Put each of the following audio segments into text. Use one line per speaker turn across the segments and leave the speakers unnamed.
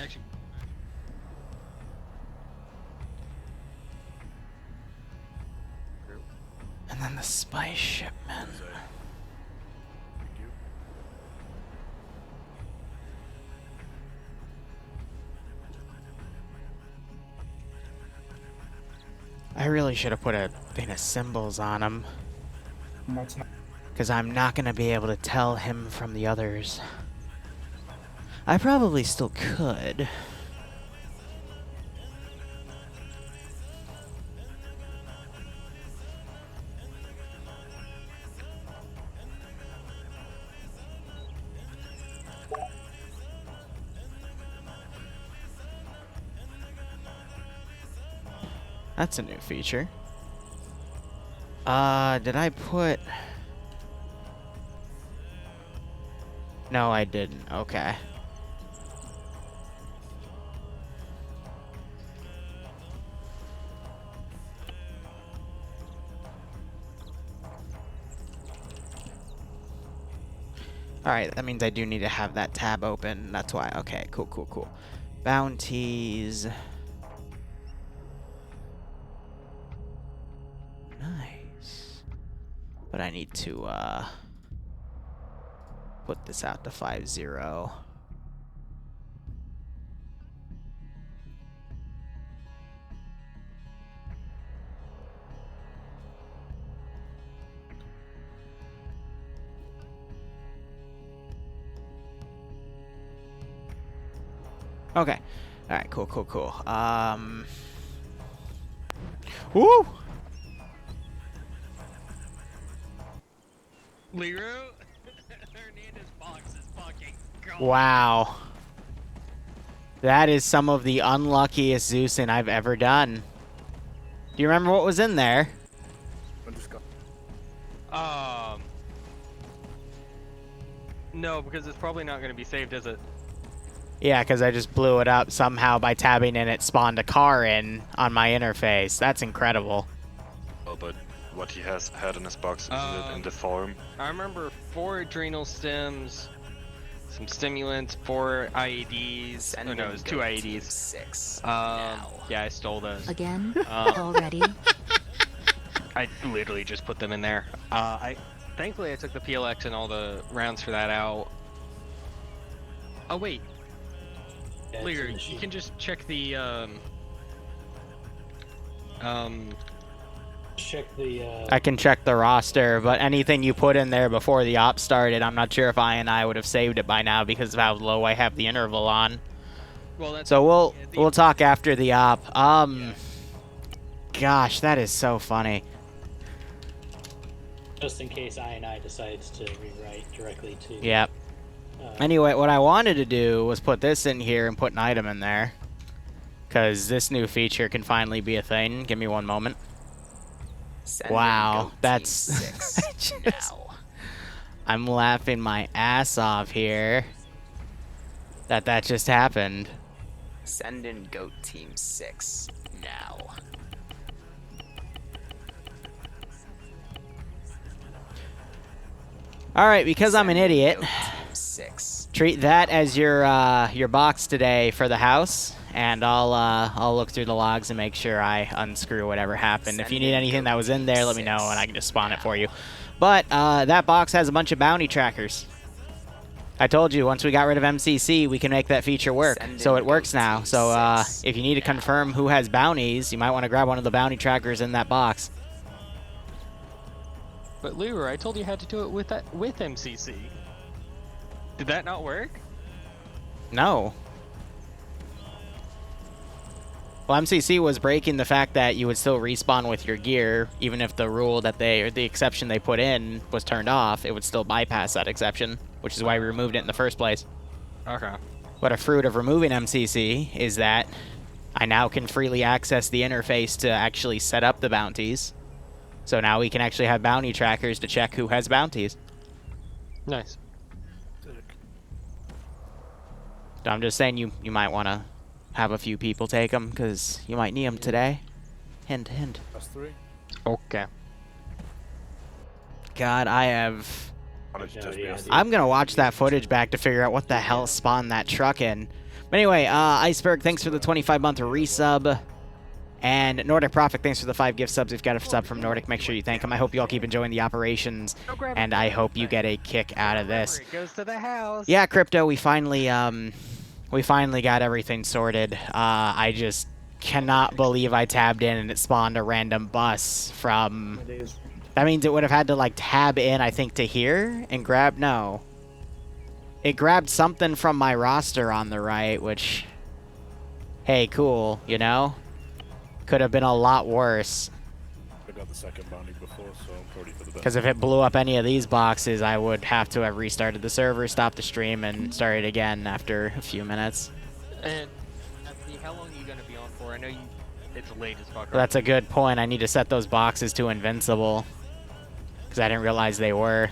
Actually,
And then the spice shipment.
Thank you.
I really should have put a thing of symbols on him. Because I'm not going to be able to tell him from the others. I probably still could. That's a new feature. Did I put... No, I didn't. Okay. Alright, that means I do need to have that tab open. That's why. Okay, cool, cool, cool. Bounties. Nice. But I need to, put this out to 5-0. Okay. Alright, cool, cool, cool. Woo!
Liru, Hernandez box is fucking gone.
Wow. That is some of the unluckiest Zeusing I've ever done. Do you remember what was in there?
I'm just go.
No, because it's probably not going to be saved, is it?
Yeah, because I just blew it up somehow by tabbing and it spawned a car in on my interface. That's incredible.
Oh, but what he has had in his box, isn't it in the form?
I remember 4 adrenal stems, some stimulants, 4 IEDs. Oh no, it was 2 IEDs.
6.
Yeah, I stole those.
Again?
Uh,
Already?
I literally just put them in there. Thankfully I took the PLX and all the rounds for that out. Oh wait,
Yeah,
Liru, you can just check the
check the
I can check the roster, but anything you put in there before the op started, I'm not sure if I would have saved it by now because of how low I have the interval on.
well, that's
So
the-
we'll talk after the op. Gosh, that is so funny.
just in case I decides to rewrite directly to.
Yep.
Uh,
Anyway, what I wanted to do was put this in here and put an item in there. Because this new feature can finally be a thing. Give me one moment. Wow, that's...
now.
I'm laughing my ass off here. That just happened.
Send in Goat Team 6 now.
Alright, because I'm an idiot,
Goat Team 6.
treat that as your box today for the house. And I'll look through the logs and make sure I unscrew whatever happened. If you need anything that was in there, let me know and I can just spawn it for you. But that box has a bunch of bounty trackers. I told you, once we got rid of MCC, we can make that feature work. So it works now. So if you need to confirm who has bounties, you might want to grab one of the bounty trackers in that box.
But Liru, I told you how to do it with MCC. Did that not work?
No. Well, MCC was breaking the fact that you would still respawn with your gear, even if the rule that or the exception they put in was turned off, it would still bypass that exception, which is why we removed it in the first place.
Okay.
But a fruit of removing MCC is that I now can freely access the interface to actually set up the bounties. So now we can actually have bounty trackers to check who has bounties.
Nice.
So I'm just saying you might want to have a few people take them, because you might need them today. Hint, hint.
That's 3.
Okay.
God, I have...
Or it
No,
just be
yeah,
us?
dude.
I'm going to watch that footage back to figure out what the hell spawned that truck in. But anyway, Iceberg, thanks for the 25-month resub. And Nordic Prophet, thanks for the 5 gift subs. We've got a sub from Nordic. Make sure you thank him. I hope you all keep enjoying the operations, and I hope you get a kick out of this.
It goes to the house.
Yeah, Crypto, we finally got everything sorted. I just cannot believe I tabbed in and it spawned a random bus from... That means it would have had to, like, tab in, I think, to here and grab... No. It grabbed something from my roster on the right, which... Hey, cool, you know? Could have been a lot worse.
I got the second bounty before, so I'm probably for the best.
Because if it blew up any of these boxes, I would have to have restarted the server, stopped the stream, and started again after a few minutes.
And Anthony, how long are you gonna be on for? I know it's late as fuck.
That's a good point. I need to set those boxes to invincible. Because I didn't realize they were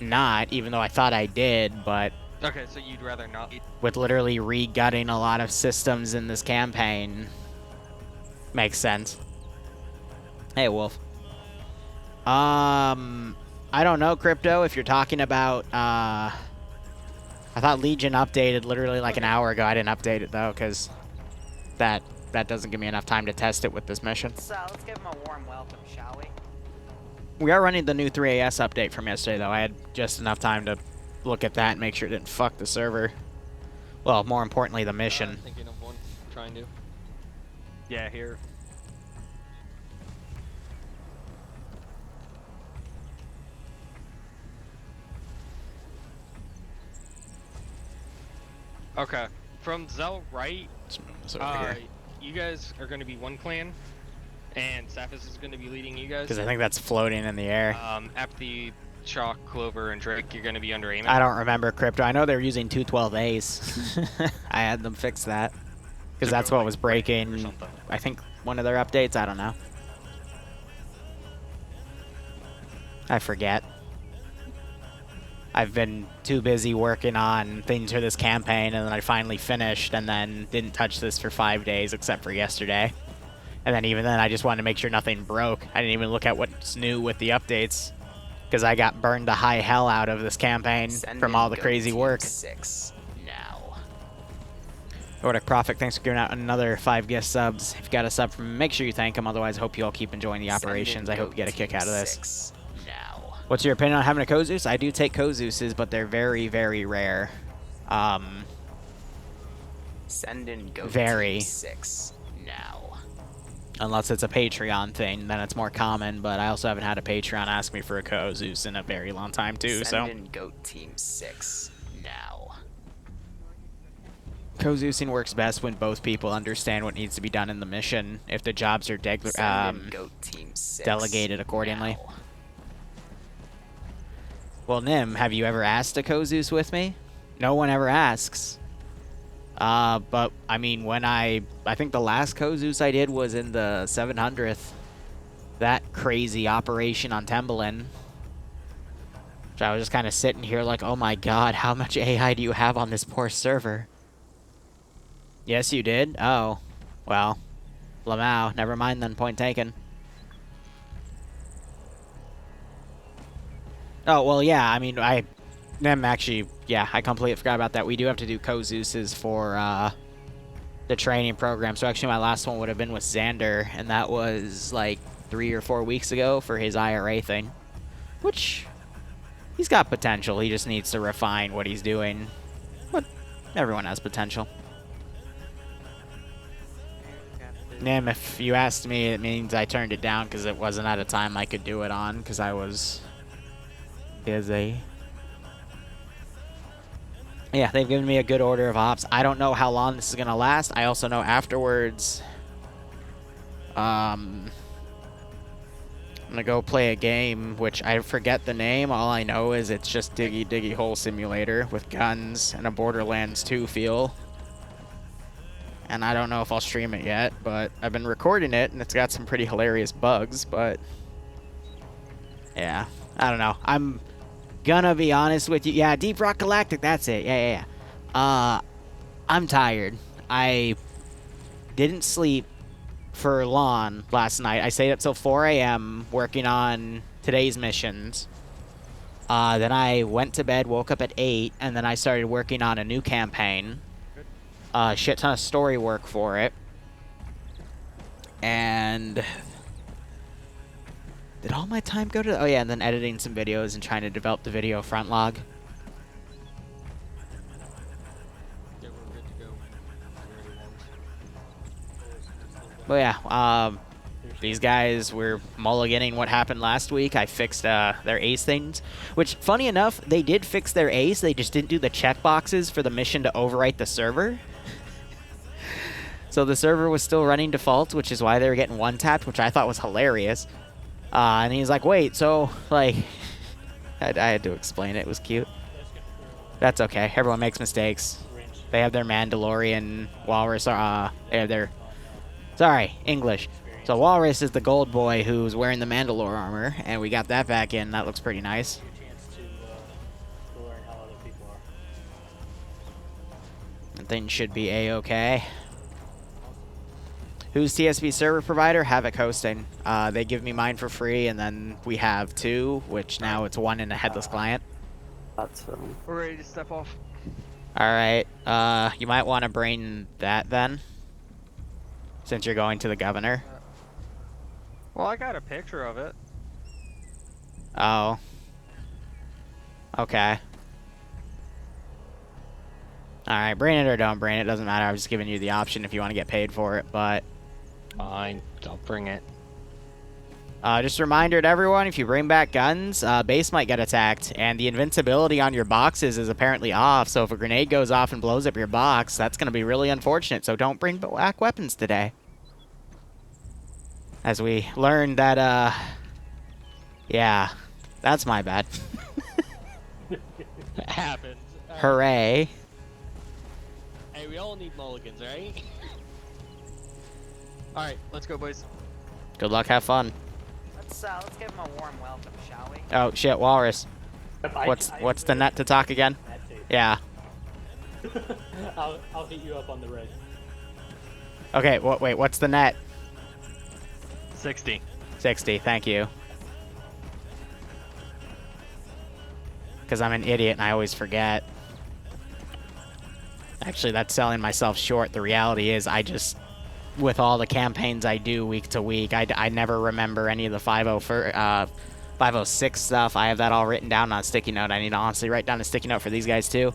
not, even though I thought I did, but...
Okay, so you'd rather not...
With literally re-gutting a lot of systems in this campaign... Makes sense. Hey, Wolf. I don't know, Crypto, if you're talking about, I thought Legion updated literally like an hour ago. I didn't update it, though, because that doesn't give me enough time to test it with this mission.
So let's give him a warm welcome, shall we?
We are running the new 3AS update from yesterday, though. I had just enough time to look at that and make sure it didn't fuck the server. Well, more importantly, the mission.
Thinking of one, trying to. Yeah, here. Okay, from Zell right,
Let's move this over here.
you guys are going to be one clan, and Saphis is going to be leading you guys.
Because I think that's floating in the air.
After Chalk, Clover, and Drake, you're going to be under Aemon.
I don't remember, Crypto. I know they were using 212As. I had them fix that. Because that's what was breaking, I think, one of their updates. I don't know. I forget. I've been too busy working on things for this campaign, and then I finally finished, and then didn't touch this for 5 days, except for yesterday. And then even then, I just wanted to make sure nothing broke. I didn't even look at what's new with the updates, because I got burned to high hell out of this campaign from all the crazy work.
6 now.
Nordic Prophet, thanks for giving out another 5 guest subs. If you got a sub from him, make sure you thank him. Otherwise, I hope you all keep enjoying the operations. I hope you get a kick out of this.
6 now.
What's your opinion on having a Kozus? I do take Kozuses, but they're very, very rare.
Send in go
Very.
6 now.
Unless it's a Patreon thing, then it's more common, but I also haven't had a Patreon ask me for a Kozus in a very long time, too,
Send
so...
in goat team 6 now.
Kozusing works best when both people understand what needs to be done in the mission, if the jobs are
Send in goat team 6
delegated accordingly.
now.
Well, Nim, have you ever asked a Kozus with me? No one ever asks. But, I mean, when I think the last Kozus I did was in the 700th. That crazy operation on Temblin. Which I was just kind of sitting here like, oh my god, how much AI do you have on this poor server? Yes, you did? Oh. Well. Lamau. Never mind then, point taken. Oh, well, yeah, I mean, Them actually, yeah, I completely forgot about that. We do have to do Kozuses for the training program. So actually my last one would have been with Xander, and that was like 3 or 4 weeks ago for his IRA thing. Which, he's got potential. He just needs to refine what he's doing. But everyone has potential. Nim, if you asked me, it means I turned it down because it wasn't at a time I could do it on because I was busy. Yeah, they've given me a good order of ops. I don't know how long this is going to last. I also know afterwards, I'm going to go play a game, which I forget the name. All I know is it's just Diggy Diggy Hole Simulator with guns and a Borderlands 2 feel. And I don't know if I'll stream it yet, but I've been recording it, and it's got some pretty hilarious bugs, but yeah, I don't know. I'm gonna be honest with you. Yeah, Deep Rock Galactic, that's it. Yeah. I'm tired. I didn't sleep for long last night. I stayed up till 4 a.m. working on today's missions. Then I went to bed, woke up at 8, and then I started working on a new campaign. a shit ton of story work for it. And did all my time go to... Oh yeah, and then editing some videos and trying to develop the video front log.
Yeah, we're good to go.
But yeah, these guys were mulliganing what happened last week. I fixed their ace things, which, funny enough, they did fix their ace. They just didn't do the checkboxes for the mission to overwrite the server. So the server was still running default, which is why they were getting one-tapped, which I thought was hilarious. And he's like, wait, so, like... I had to explain it. It was cute. That's okay. Everyone makes mistakes. They have their Mandalorian Walrus. They have their... Sorry, English. So Walrus is the gold boy who's wearing the Mandalore armor, and we got that back in. That looks pretty nice. And things should be A-okay. Who's TSP server provider? Havoc Hosting. They give me mine for free, and then we have 2, which now it's 1 in a headless client.
That's
We're ready to step off.
Alright, you might want to bring that then, since you're going to the governor.
Well, I got a picture of it.
Oh. Okay. Alright, bring it or don't bring it, doesn't matter. I was just giving you the option if you want to get paid for it, but...
Fine, I'll bring it.
Just a reminder to everyone, if you bring back guns, base might get attacked, and the invincibility on your boxes is apparently off, so if a grenade goes off and blows up your box, that's going to be really unfortunate, so don't bring back weapons today. As we learned that, yeah, that's my bad.
It happens.
Hooray.
Hey, we all need mulligans, right? Alright, let's go, boys.
Good luck, have fun.
let's give him a warm welcome, shall we?
Oh, shit, Walrus. What's the net to talk again? Yeah.
I'll hit you up on the red.
Okay, wait, what's the net?
60.
60, thank you. Because I'm an idiot and I always forget. Actually, that's selling myself short. The reality is I just, with all the campaigns I do week to week, I never remember any of the 506 stuff. I have that all written down on a sticky note. I need to honestly write down a sticky note for these guys too.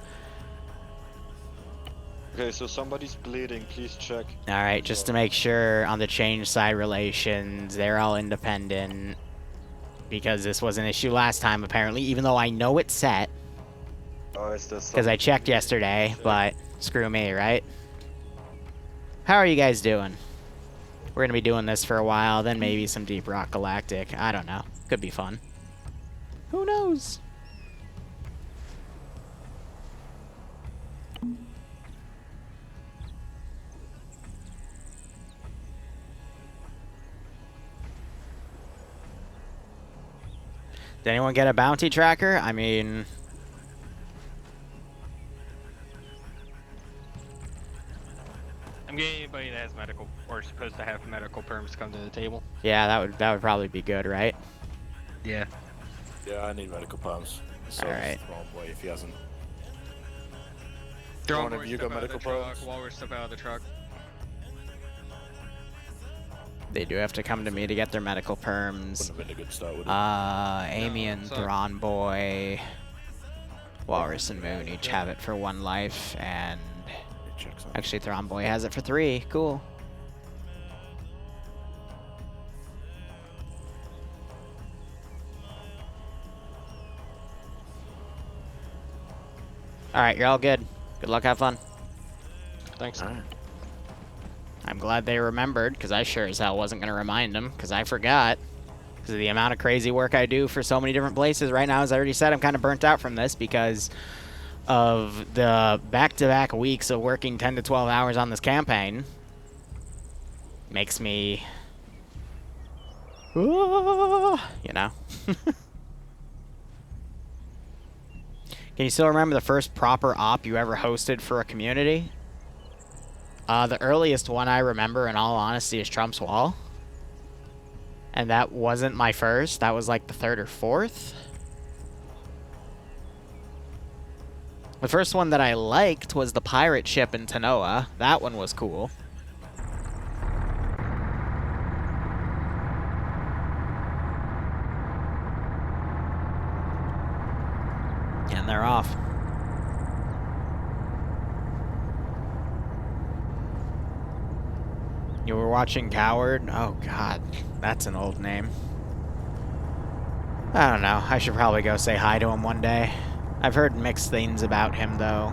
Okay, so somebody's bleeding, please check.
Alright, just to make sure on the change side relations, they're all independent. Because this was an issue last time, apparently, even though I know it's set.
Oh, is this
Because I checked yesterday, but screw me, right? How are you guys doing? We're going to be doing this for a while, then maybe some Deep Rock Galactic. I don't know. Could be fun. Who knows? Did anyone get a bounty tracker? I mean...
I'm getting anybody that has medical, or is supposed to have medical perms come to the table.
Yeah, that would probably be good, right?
Yeah.
Yeah, I need medical palms. So
Alright.
wrong way if he hasn't.
One of you got medical perms?
Walrus, step out of the truck.
They do have to come to me to get their medical perms.
Wouldn't have been a good start, would it?
Amy and
so-
Thrawn Boy, Walrus and Moon each have it for 1 life, and
It checks out.
actually Thrawn Boy has it for 3. Cool. Alright, you're all good. Good luck, have fun.
Thanks.
Alright.
I'm glad they remembered, because I sure as hell wasn't going to remind them, because I forgot. Because of the amount of crazy work I do for so many different places. Right now, as I already said, I'm kind of burnt out from this because of the back-to-back weeks of working 10 to 12 hours on this campaign. Makes me... you know. Can you still remember the first proper op you ever hosted for a community? The earliest one I remember, in all honesty, is Trump's Wall. And that wasn't my first. That was like the 3rd or 4th. The first one that I liked was the pirate ship in Tanoa. That one was cool. And they're off. You were watching Coward? Oh god, that's an old name. I don't know, I should probably go say hi to him one day. I've heard mixed things about him, though.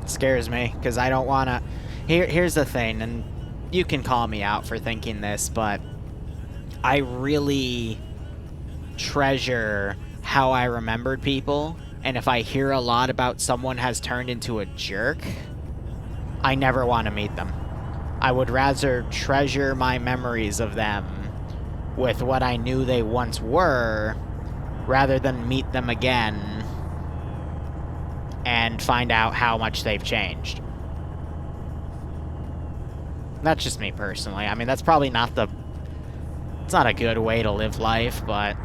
It scares me, because I don't want to... Here's the thing, and you can call me out for thinking this, but I really treasure how I remembered people, and if I hear a lot about someone has turned into a jerk, I never want to meet them. I would rather treasure my memories of them with what I knew they once were, rather than meet them again and find out how much they've changed. That's just me personally. I mean, that's probably not the... It's not a good way to live life, but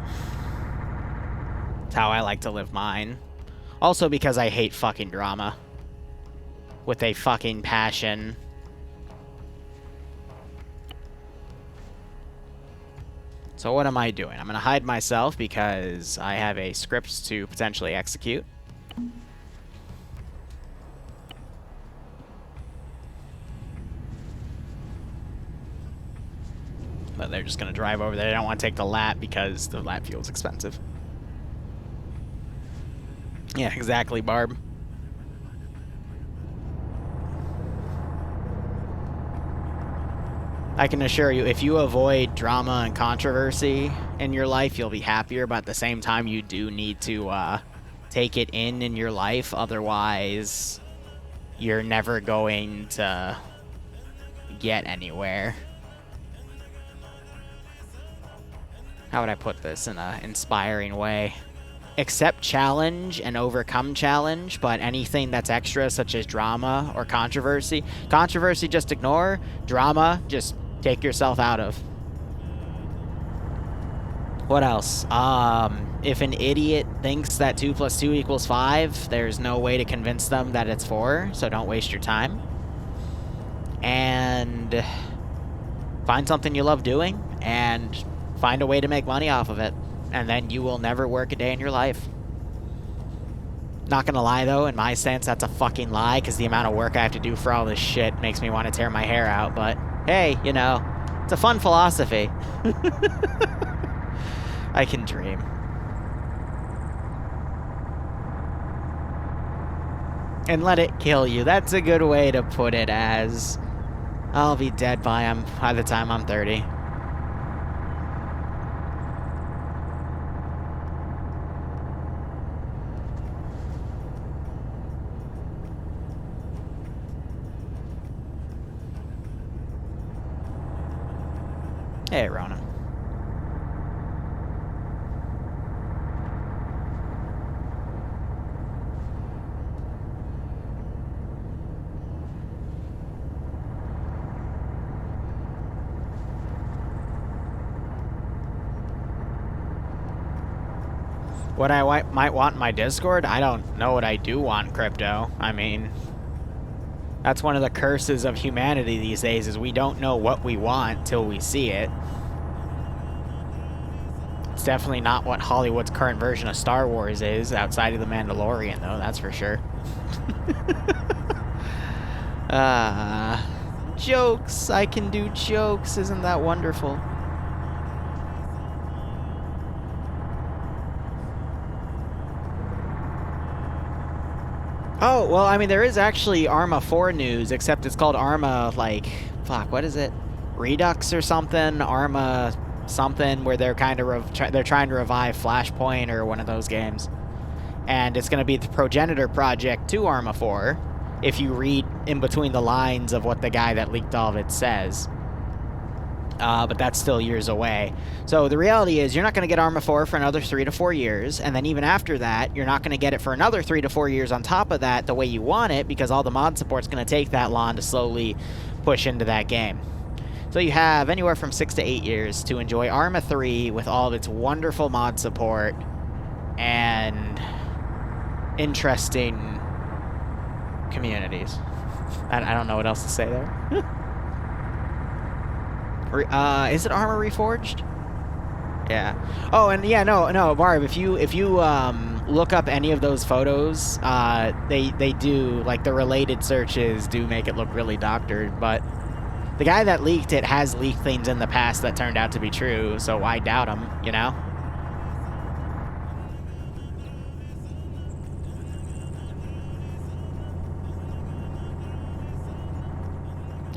it's how I like to live mine. Also because I hate fucking drama. With a fucking passion. So what am I doing? I'm going to hide myself because I have a script to potentially execute. But they're just going to drive over there. They don't want to take the lap because the lap fuel's expensive. Yeah, exactly, Barb. I can assure you, if you avoid drama and controversy in your life, you'll be happier, but at the same time, you do need to take it in your life. Otherwise, you're never going to get anywhere. How would I put this in an inspiring way? Accept challenge and overcome challenge, but anything that's extra, such as drama or controversy, just ignore. Drama, just take yourself out of. What else? If an idiot thinks that 2 + 2 = 5, there's no way to convince them that it's 4, so don't waste your time. And find something you love doing, and find a way to make money off of it. And then you will never work a day in your life. Not gonna lie, though, in my sense, that's a fucking lie, because the amount of work I have to do for all this shit makes me want to tear my hair out, but hey, you know, it's a fun philosophy. I can dream. And let it kill you. That's a good way to put it, as I'll be dead by the time I'm 30. Hey, Ronan. What I might want in my Discord? I don't know what I do want, Crypto. I mean, that's one of the curses of humanity these days, is we don't know what we want till we see it. It's definitely not what Hollywood's current version of Star Wars is, outside of The Mandalorian, though, that's for sure. Jokes! I can do jokes, isn't that wonderful? Oh, well, I mean, there is actually Arma 4 news, except it's called Arma, like, fuck, what is it? Redux or something? Arma something, where they're kind of they're trying to revive Flashpoint or one of those games. And it's going to be the progenitor project to Arma 4, if you read in between the lines of what the guy that leaked all of it says. But that's still years away. So the reality is, you're not going to get Arma 4 for another 3 to 4 years, and then even after that, you're not going to get it for another 3 to 4 years on top of that the way you want it, because all the mod support's going to take that long to slowly push into that game. So you have anywhere from 6 to 8 years to enjoy Arma 3 with all of its wonderful mod support, and interesting communities. I don't know what else to say there. Is it armor reforged? Yeah. Oh, and yeah, no, Barb. If you look up any of those photos, they do, like, the related searches do make it look really doctored. But the guy that leaked it has leaked things in the past that turned out to be true. So why doubt him? You know.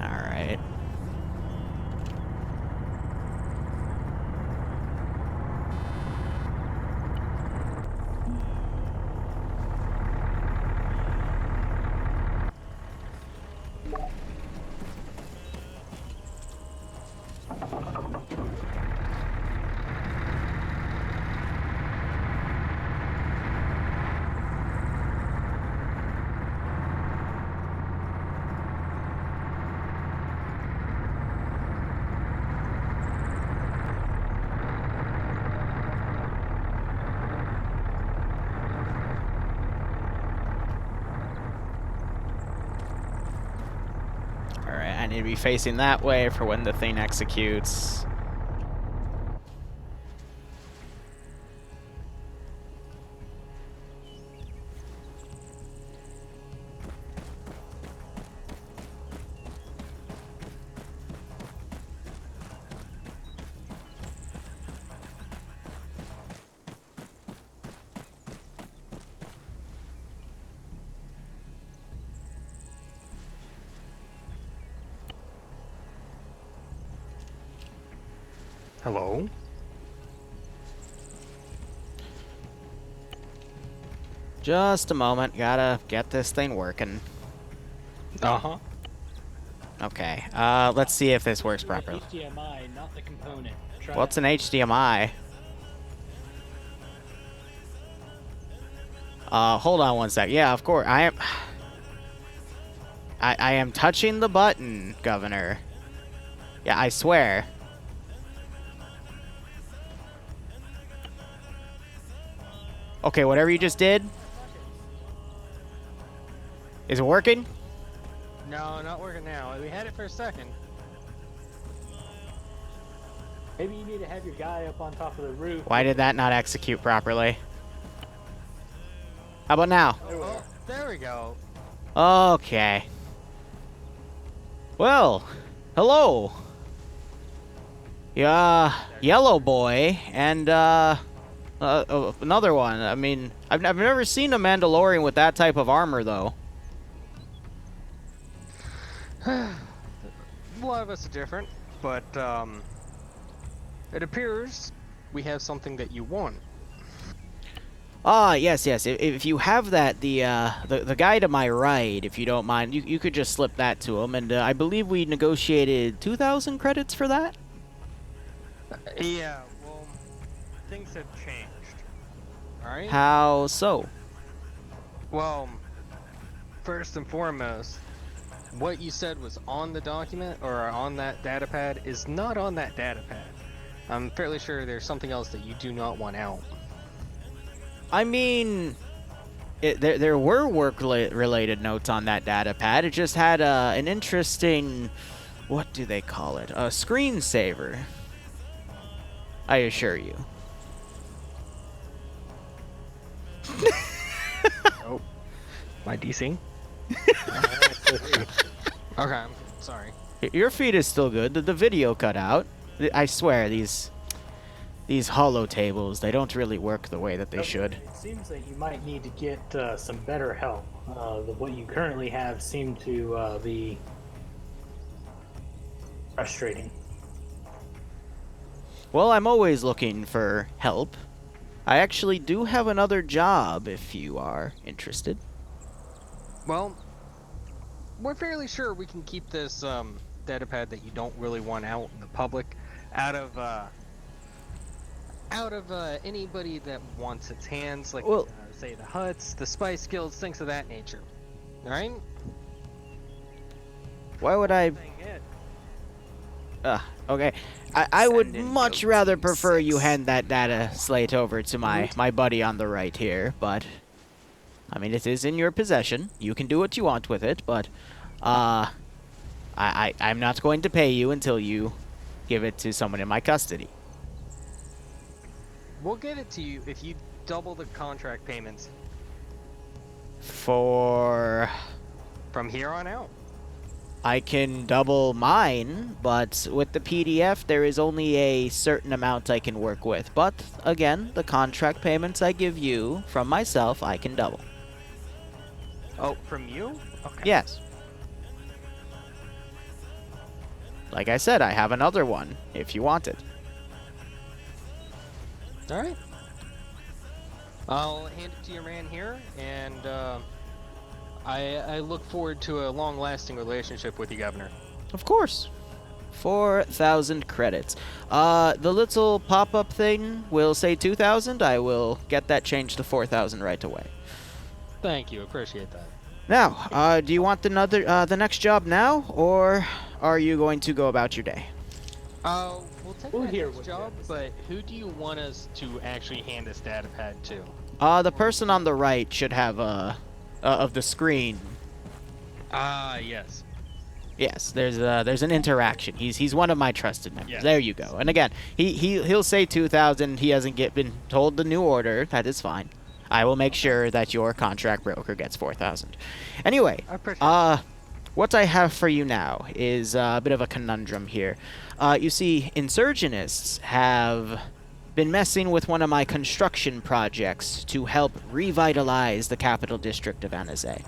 All right. I need to be facing that way for when the thing executes.
Hello?
Just a moment, gotta get this thing working.
Uh-huh.
Okay, let's see if this works properly.
HDMI, not the component.
What's an HDMI? Hold on one sec. Yeah, of course, I am touching the button, Governor. Yeah, I swear. Okay, whatever you just did. Is it working?
No, not working now. We had it for a second.
Maybe you need to have your guy up on top of the roof.
Why did that not execute properly? How about now?
Oh, there we go.
Okay. Well, hello. Yeah, yellow boy, and another one. I mean, I've never seen a Mandalorian with that type of armor, though.
A lot of us are different, but it appears we have something that you want.
Ah, yes. If you have that, the guy to my right, if you don't mind, you could just slip that to him, and I believe we negotiated 2,000 credits for that.
Yeah, well, things have changed. Alright?
How so?
Well, first and foremost, what you said was on the document or on that data pad is not on that data pad. I'm fairly sure there's something else that you do not want out.
I mean, there were work-related notes on that data pad. It just had an interesting, what do they call it? A screensaver. I assure you.
Oh, my DC? Okay, I'm sorry.
Your feed is still good. The video cut out. I swear, these holo tables, they don't really work the way that they should.
It seems that you might need to get some better help. What you currently have seem to be frustrating.
Well, I'm always looking for help. I actually do have another job if you are interested.
Well, we're fairly sure we can keep this data pad that you don't really want out in the public out of anybody that wants its hands, like,
well,
say the Huts, the Spice Guilds, things of that nature. Alright?
Why would I... okay. I would
Send in
much
Goat
rather
Team
prefer you
6.
hand that data slate over to my buddy on the right here, but... I mean, it is in your possession. You can do what you want with it, but I'm not going to pay you until you give it to someone in my custody.
We'll get it to you if you double the contract payments
For...
from here on out.
I can double mine, but with the PDF, there is only a certain amount I can work with. But, again, the contract payments I give you from myself, I can double.
Oh, from you? Okay.
Yes. Like I said, I have another one, if you want it.
All right. I'll hand it to your man here, and I look forward to a long-lasting relationship with you, Governor.
Of course. 4,000 credits. The little pop-up thing will say 2,000. I will get that changed to 4,000 right away.
Thank you. Appreciate that.
Now, do you want the next job now, or are you going to go about your day?
We'll take
We'll
that
hear
next
what you
job,
have to
but who do you want us to actually hand this data pad to?
The person on the right should have of the screen.
Yes.
Yes, there's an interaction. He's one of my trusted members.
Yes.
There you go. And again, he'll say 2,000. He hasn't been told the new order. That is fine. I will make sure that your contract broker gets 4,000. Anyway,
I appreciate
what I have for you now is a bit of a conundrum here. You see, insurgenists have been messing with one of my construction projects to help revitalize the capital district of Anizay.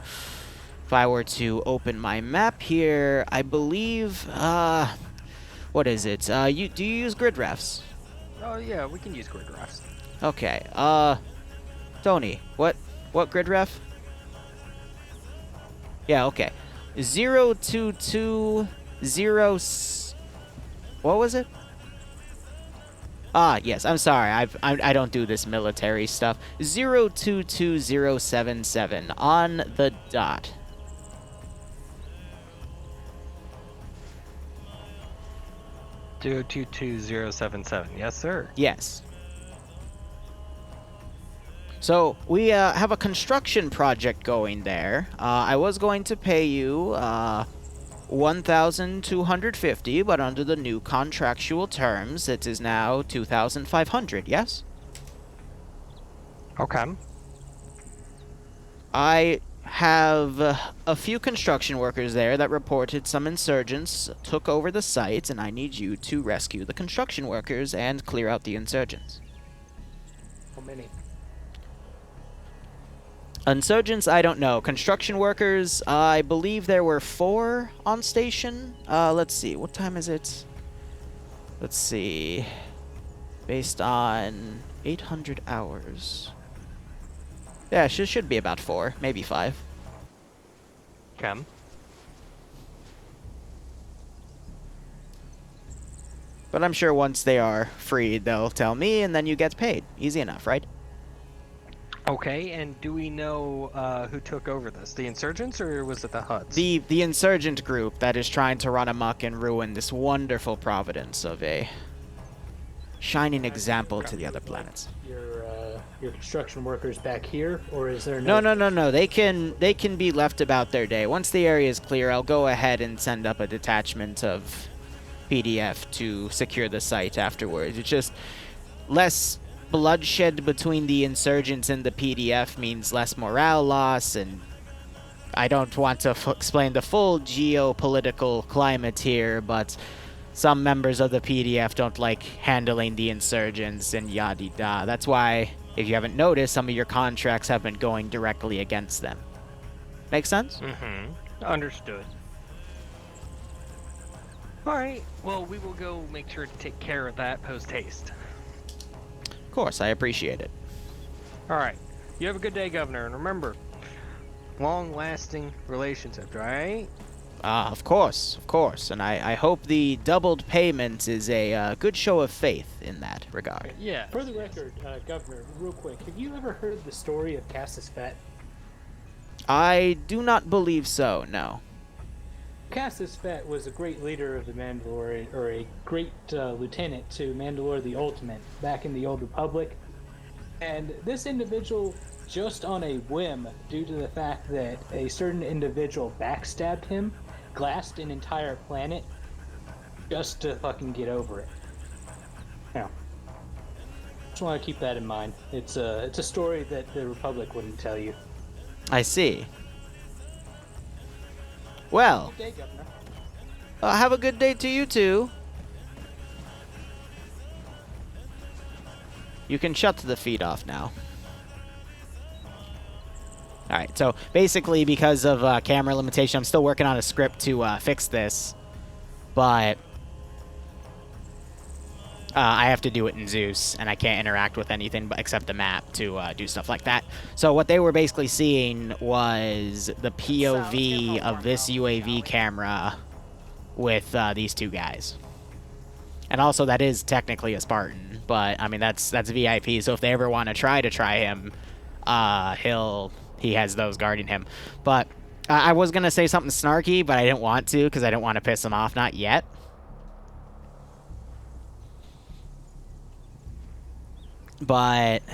If I were to open my map here, I believe, what is it? Do you use grid refs?
Oh yeah, we can use grid refs.
Okay, Tony, what grid ref? Yeah, okay. 0220... What was it? Ah, yes, I'm sorry. I don't do this military stuff. 022077 on the dot.
022077. Yes, sir.
Yes. So, we have a construction project going there. I was going to pay you 1,250, but under the new contractual terms, it is now 2,500, yes?
Okay.
I have a few construction workers there that reported some insurgents took over the site, and I need you to rescue the construction workers and clear out the insurgents.
How many?
Insurgents, I don't know. Construction workers, I believe there were 4 on station. Let's see. What time is it? Let's see. Based on 800 hours. Yeah, should be about 4, maybe 5.
Okay.
But I'm sure once they are freed, they'll tell me, and then you get paid. Easy enough, right?
Okay, and do we know who took over this? The insurgents, or was it the HUDs?
The insurgent group that is trying to run amok and ruin this wonderful providence of a shining example to the other planets.
Your construction workers back here, or is there
No. They can be left about their day. Once the area is clear, I'll go ahead and send up a detachment of PDF to secure the site afterwards. It's just less bloodshed between the insurgents and the PDF means less morale loss, and I don't want to explain the full geopolitical climate here, but some members of the PDF don't like handling the insurgents and yada-da. That's why, if you haven't noticed, some of your contracts have been going directly against them. Make sense?
Mm-hmm. Understood. Alright, well, we will go make sure to take care of that post-haste.
Of course, I appreciate it.
Alright, you have a good day, Governor, and remember, long-lasting relationships, right?
Of course. And I hope the doubled payment is a good show of faith in that regard.
Yeah.
For the record, Governor, real quick, have you ever heard the story of Cassius Fett?
I do not believe so, no.
Cassius Fett was a great leader of the Mandalore, or a great lieutenant to Mandalore the Ultimate back in the Old Republic. And this individual just on a whim, due to the fact that a certain individual backstabbed him, glassed an entire planet, just to fucking get over it. Now, just want to keep that in mind. It's a story that the Republic wouldn't tell you.
I see. Well,
Good day, Governor.
have a good day to you too. You can shut the feed off now. Alright, so basically because of camera limitation, I'm still working on a script to fix this. But I have to do it in Zeus, and I can't interact with anything but except the map to do stuff like that. So what they were basically seeing was the POV of this UAV camera with these two guys. And also, that is technically a Spartan, but I mean that's VIP. So if they ever want to try him, he has those guarding him. But I was gonna say something snarky, but I didn't want to because I didn't want to piss him off. Not yet. But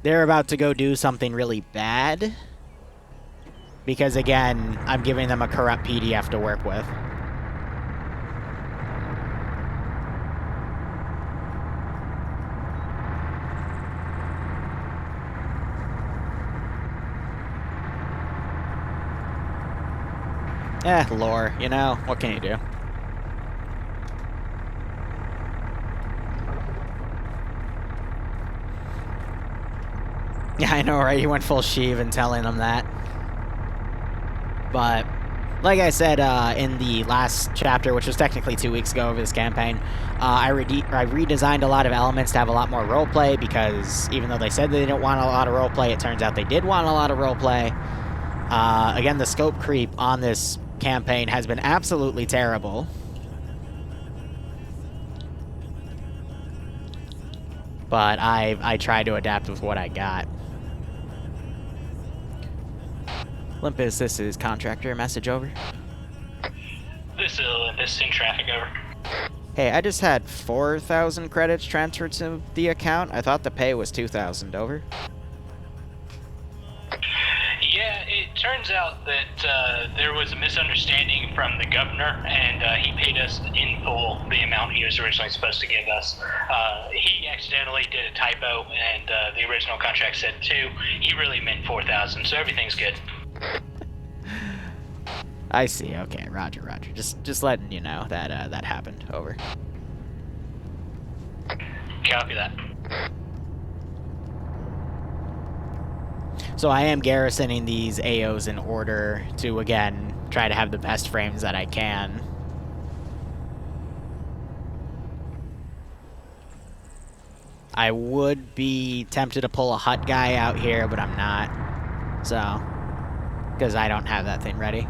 they're about to go do something really bad because, again, I'm giving them a corrupt PDF to work with. Lore, you know, what can you do? Yeah, I know, right? He went full Sheev and telling them that. But, like I said in the last chapter, which was technically 2 weeks ago over this campaign, I redesigned a lot of elements to have a lot more roleplay, because even though they said they didn't want a lot of roleplay, it turns out they did want a lot of roleplay. Again, the scope creep on this campaign has been absolutely terrible. But I tried to adapt with what I got. Olympus, this is Contractor. Message over.
This is Olympus, in traffic, over.
Hey, I just had 4,000 credits transferred to the account. I thought the pay was 2,000, over.
Yeah, it turns out that there was a misunderstanding from the governor, and he paid us in full the amount he was originally supposed to give us. He accidentally did a typo, and the original contract said 2. He really meant 4,000, so everything's good.
I see. Okay, roger, roger. Just letting you know that that happened. Over.
Copy that.
So I am garrisoning these AOs in order to, again, try to have the best frames that I can. I would be tempted to pull a hut guy out here, but I'm not. So, because I don't have that thing ready.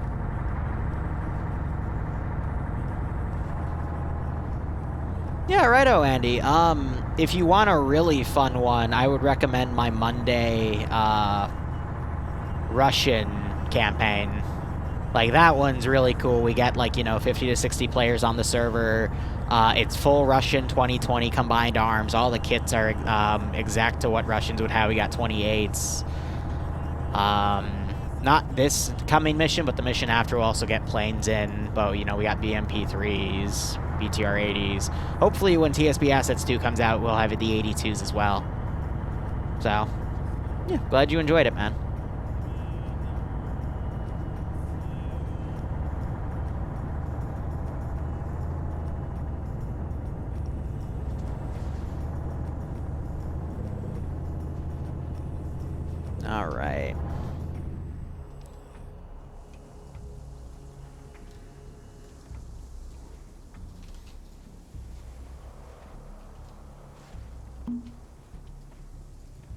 Yeah, righto, Andy. If you want a really fun one, I would recommend my Monday Russian campaign. Like, that one's really cool. We get, like, you know, 50 to 60 players on the server. It's full Russian 2020 combined arms. All the kits are exact to what Russians would have. We got 28s. Not this coming mission, but the mission after will also get planes in. But, you know, we got BMP-3s, BTR-80s. Hopefully when TSB Assets 2 comes out, we'll have the 82s as well. So, yeah, glad you enjoyed it, man. All right.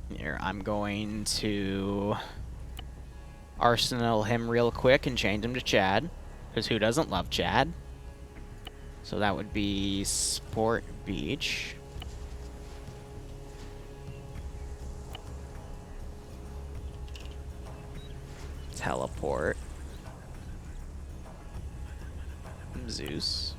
Here, I'm going to Arsenal him real quick and change him to Chad, because who doesn't love Chad? So that would be Sport Beach. Teleport. Zeus.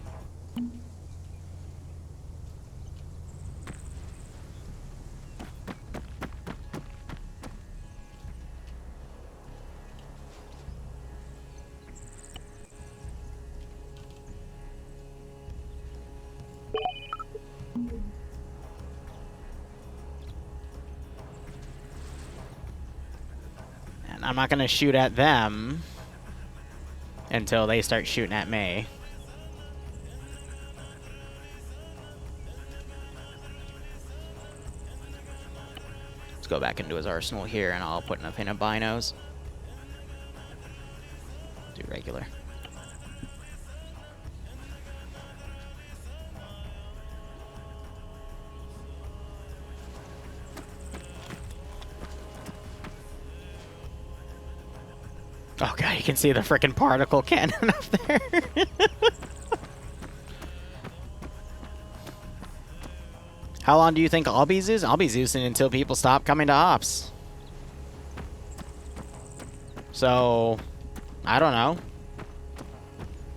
I'm not gonna shoot at them until they start shooting at me. Let's go back into his arsenal here, and I'll put in a pin of binos. Do regular. Oh god, you can see the frickin' particle cannon up there. How long do you think I'll be Zeusing? I'll be Zeusing until people stop coming to ops. So, I don't know.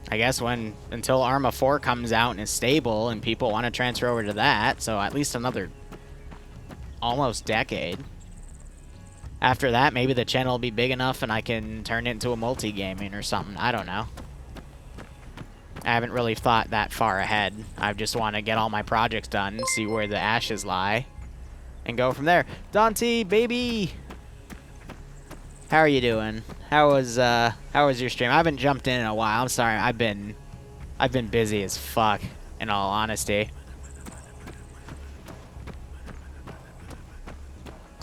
I guess until Arma 4 comes out and is stable and people want to transfer over to that, so at least another almost decade. After that, maybe the channel will be big enough and I can turn it into a multi-gaming or something. I don't know. I haven't really thought that far ahead. I just want to get all my projects done, see where the ashes lie, and go from there. Dante, baby! How are you doing? How was your stream? I haven't jumped in a while. I'm sorry. I've been busy as fuck, in all honesty.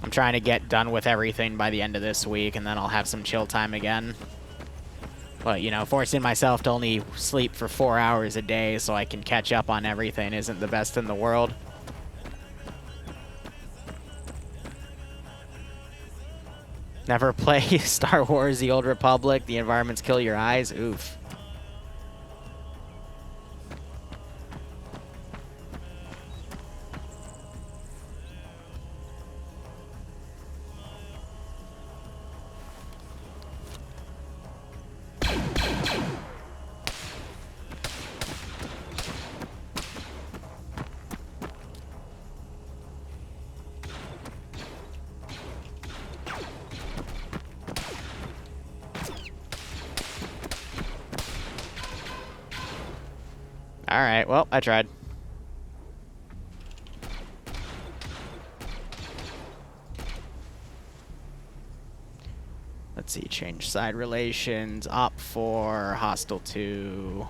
I'm trying to get done with everything by the end of this week, and then I'll have some chill time again. But, you know, forcing myself to only sleep for 4 hours a day so I can catch up on everything isn't the best in the world. Never play Star Wars: The Old Republic. The environments kill your eyes. Oof. Alright, well, I tried. Let's see, change side relations, op 4, hostile 2.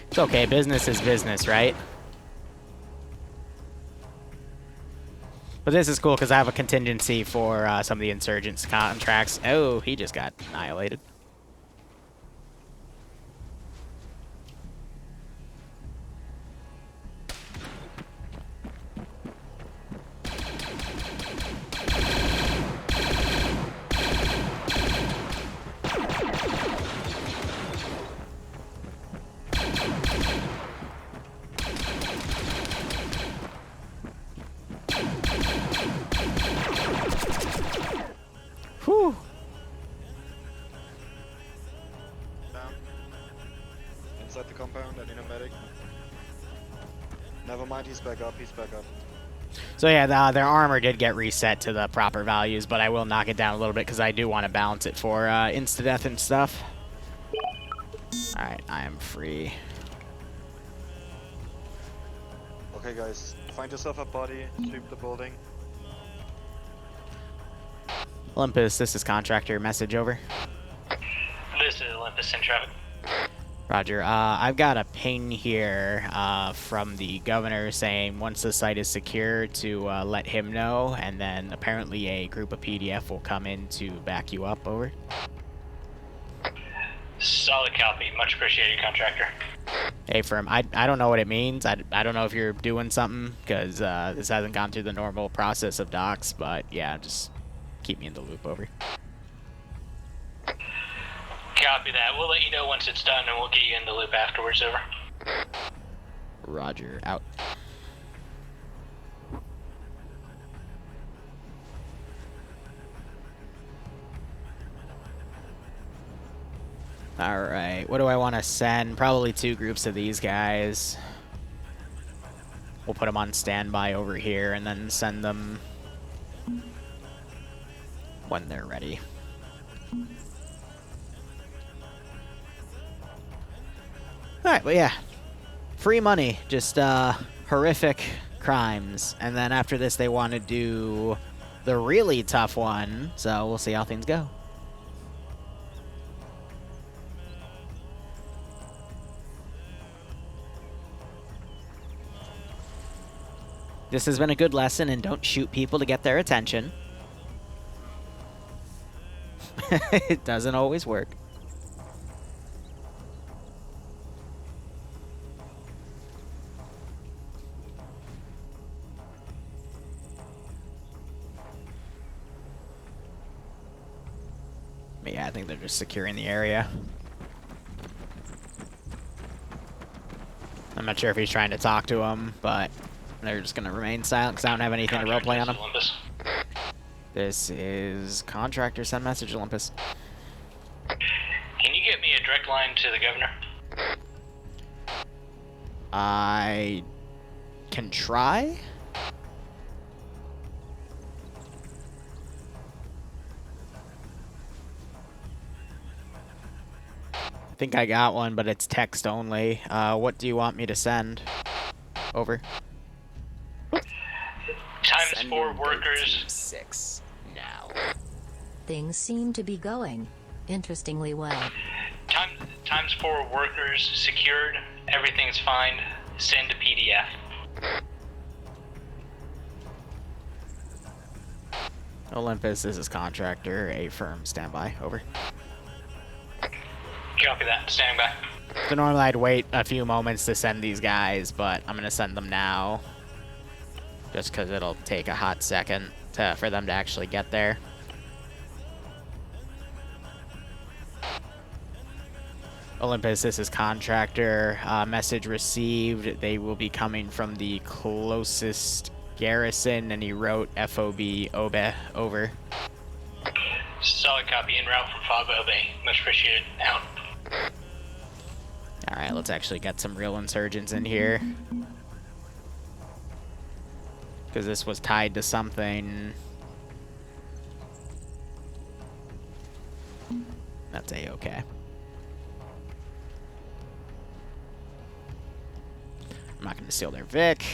It's okay, business is business, right? But this is cool because I have a contingency for some of the insurgents contracts. Oh, he just got annihilated. Whew.
Down. Inside the compound, I need a medic. Never mind, he's back up,
So yeah, their armor did get reset to the proper values, but I will knock it down a little bit because I do want to balance it for insta-death and stuff. Alright, I am free.
Okay guys, find yourself a body, sweep the building.
Olympus, this is Contractor. Message over.
This is Olympus in traffic.
Roger. I've got a ping here from the governor saying once the site is secure to let him know, and then apparently a group of PDF will come in to back you up. Over.
Solid copy. Much appreciated, Contractor.
Hey, firm. I don't know what it means. I don't know if you're doing something because this hasn't gone through the normal process of docs, but yeah, just keep me in the loop. Over.
Copy that. We'll let you know once it's done, and we'll get you in the loop afterwards. Over.
Roger. Out. Alright, what do I want to send? Probably 2 groups of these guys. We'll put them on standby over here and then send them when they're ready. Alright, but yeah. free money, just horrific crimes. And then after this, they want to do the really tough one, so we'll see how things go. This has been a good lesson in don't shoot people to get their attention. It doesn't always work. But yeah, I think they're just securing the area. I'm not sure if he's trying to talk to him, but they're just going to remain silent because I don't have anything to roleplay on them.
Olympus.
This is Contractor. Send message, Olympus.
Can you get me a direct line to the governor?
I can try. I think I got one, but it's text only. What do you want me to send? Over.
Times
Send
4
in Goat
workers.
Team 6 now.
Things seem to be going interestingly well.
Times 4 workers secured. Everything's fine. Send a PDF.
Olympus, this is Contractor. A firm standby. Over.
Copy that. Standing by.
So normally I'd wait a few moments to send these guys, but I'm going to send them now. Just because it'll take a hot second for them to actually get there. Olympus, this is Contractor. Message received. They will be coming from the closest garrison, and he wrote FOB Obe. Over.
Solid copy en route from FOB Obey. Much appreciated. Out.
Alright, let's actually get some real insurgents in here. Because this was tied to something. That's A-okay. I'm not going to steal their Vic.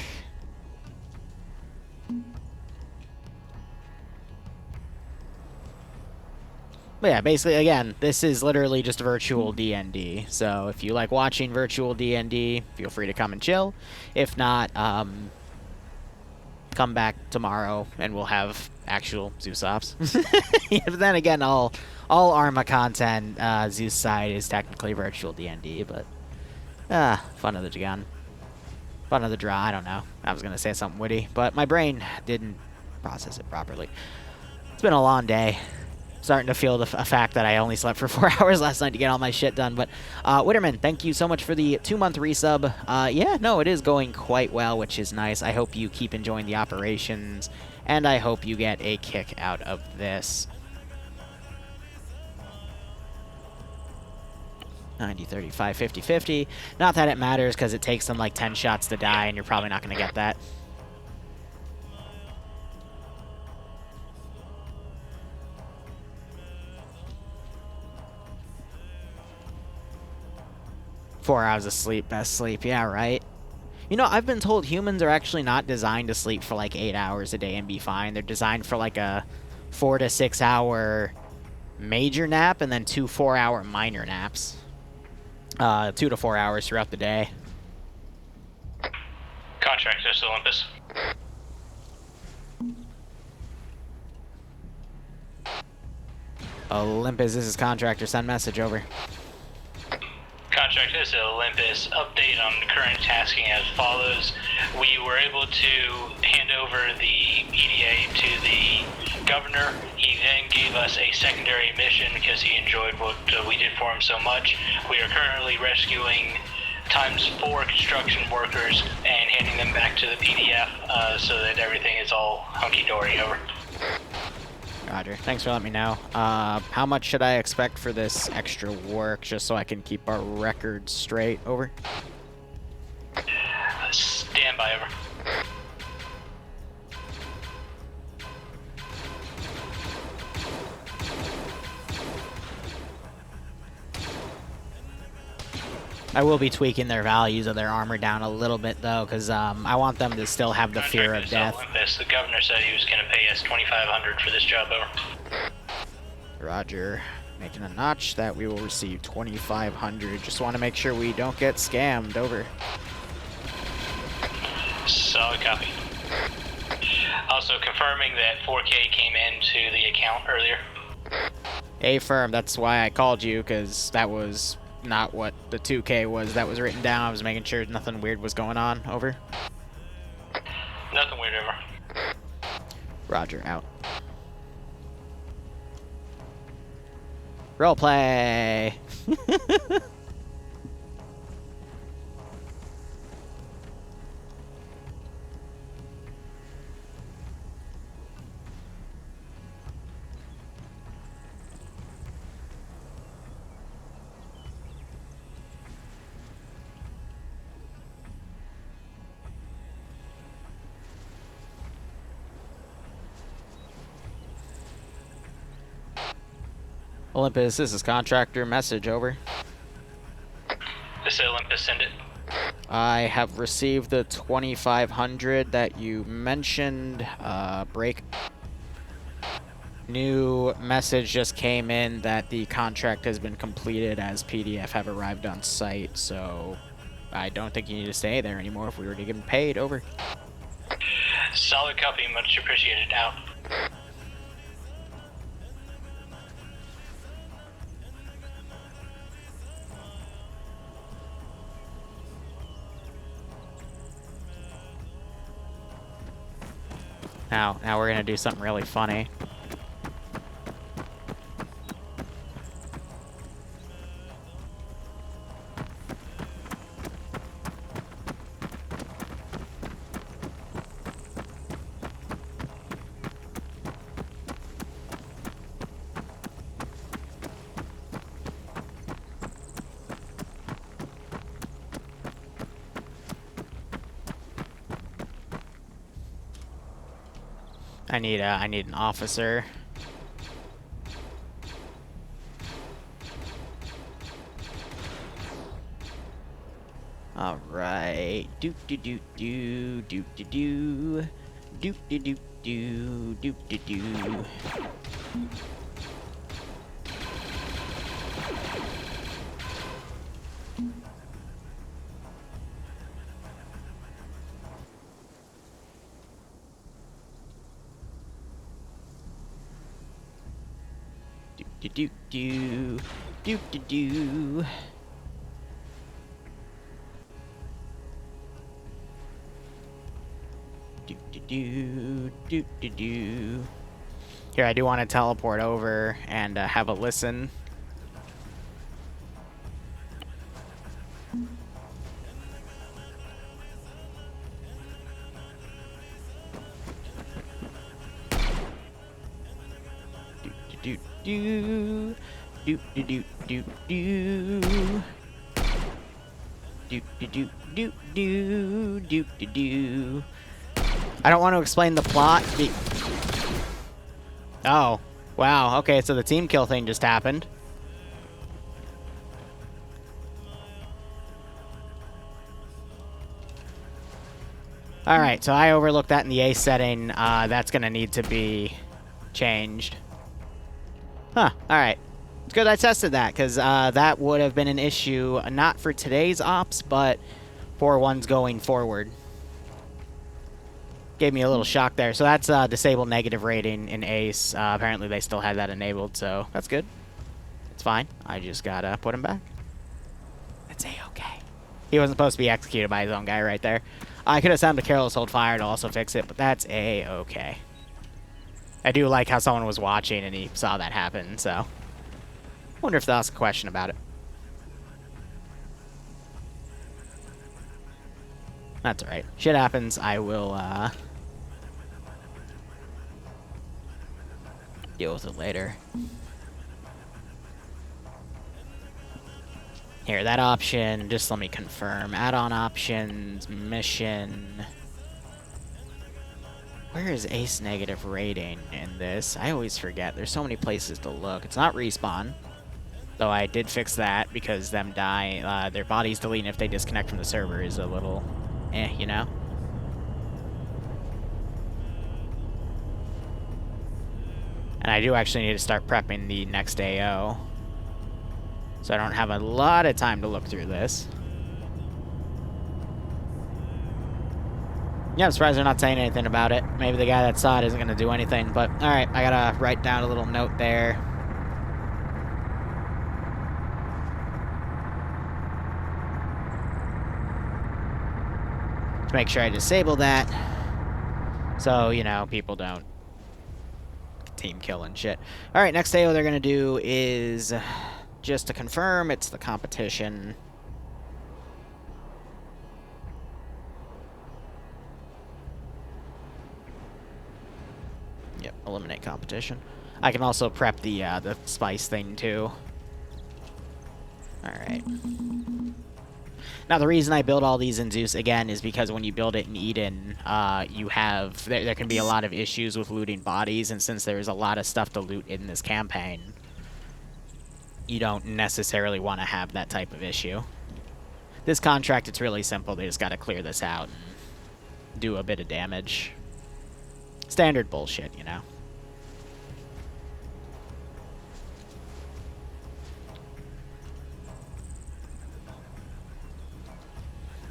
But yeah, basically, again, this is literally just virtual D&D. So if you like watching virtual D&D, feel free to come and chill. If not, come back tomorrow and we'll have actual Zeus ops. Yeah, but then again, all Arma content, Zeus side is technically virtual D&D, but fun of the gun. Fun of the draw, I don't know. I was going to say something witty, but my brain didn't process it properly. It's been a long day. Starting to feel the fact that I only slept for 4 hours last night to get all my shit done. But Witterman, thank you so much for the 2-month resub. Yeah, no, it is going quite well, which is nice. I hope you keep enjoying the operations, and I hope you get a kick out of this. 90, 35, 50, 50. Not that it matters, because it takes them like 10 shots to die, and you're probably not going to get that. Four hours of sleep, best sleep. Yeah, right. You know, I've been told humans are actually not designed to sleep for like 8 hours a day and be fine. They're designed for like a 4 to 6 hour major nap and then 2 4-hour minor naps. 2 to 4 hours throughout the day.
Contract this, Olympus.
Olympus, this is Contractor. Send message. Over.
Contract this, Olympus. Update on the current tasking as follows. We were able to hand over the EDA to the governor. He then gave us a secondary mission because he enjoyed what we did for him so much. We are currently rescuing ×4 construction workers and handing them back to the PDF so that everything is all hunky-dory. Over.
Roger. Thanks for letting me know. How much should I expect for this extra work, just so I can keep our records straight? Over.
Stand by. Over.
I will be tweaking their values of their armor down a little bit, though, because I want them to still have the fear of death.
Olympus, the governor said he was going to pay us $2,500 for this job, over.
Roger. Making a notch that we will receive 2,500. Just want to make sure we don't get scammed. Over.
Solid copy. Also confirming that 4K came into the account earlier.
Affirm. That's why I called you, because that was not what the 2K was that was written down. I was making sure nothing weird was going on. Over.
Nothing weird, over.
Roger. Out. Roleplay! Olympus, this is contractor. Message, over.
This is Olympus, send it.
I have received the 2,500 that you mentioned. Break. New message just came in that the contract has been completed as PDF have arrived on site, so I don't think you need to stay there anymore if we were to get paid. Over.
Solid copy, much appreciated. Out.
Now we're gonna do something really funny. I need an officer. All right. Doop doo doo doo doop doo doo doop doo doo doo doop doo doo. Do do do do do do. Do do do do do do. Here, I do want to teleport over and have a listen. Do do do do do do do do do do do do do do. I don't want to explain the plot. Oh, wow. Okay, so the team kill thing just happened. All right, so I overlooked that in the A setting. That's gonna need to be changed. Huh, alright. It's good I tested that, because that would have been an issue, not for today's ops, but for ones going forward. Gave me a little shock there. So that's disable negative rating in ACE. Apparently they still had that enabled, so that's good. It's fine. I just gotta put him back. That's A-okay. He wasn't supposed to be executed by his own guy right there. I could have sent him to Careless Hold Fire to also fix it, but that's A-okay. I do like how someone was watching and he saw that happen, so. Wonder if they'll ask a question about it. That's alright. Shit happens. I will, deal with it later. Here, that option, just let me confirm. Add-on options, mission. Where is ACE negative rating in this? I always forget. There's so many places to look. It's not respawn. Though I did fix that because them die, their bodies deleting if they disconnect from the server is a little, you know? And I do actually need to start prepping the next AO. So I don't have a lot of time to look through this. Yeah, I'm surprised they're not saying anything about it. Maybe the guy that saw it isn't going to do anything, but alright, I gotta write down a little note there. To make sure I disable that. So, you know, people don't team kill and shit. Alright, next AO they're going to do is, just to confirm, it's the competition. Yep, eliminate competition. I can also prep the spice thing too. Alright. Now the reason I build all these in Zeus again is because when you build it in Eden, you have there can be a lot of issues with looting bodies, and since there's a lot of stuff to loot in this campaign, you don't necessarily want to have that type of issue. This contract, it's really simple. They just got to clear this out and do a bit of damage. Standard bullshit, you know.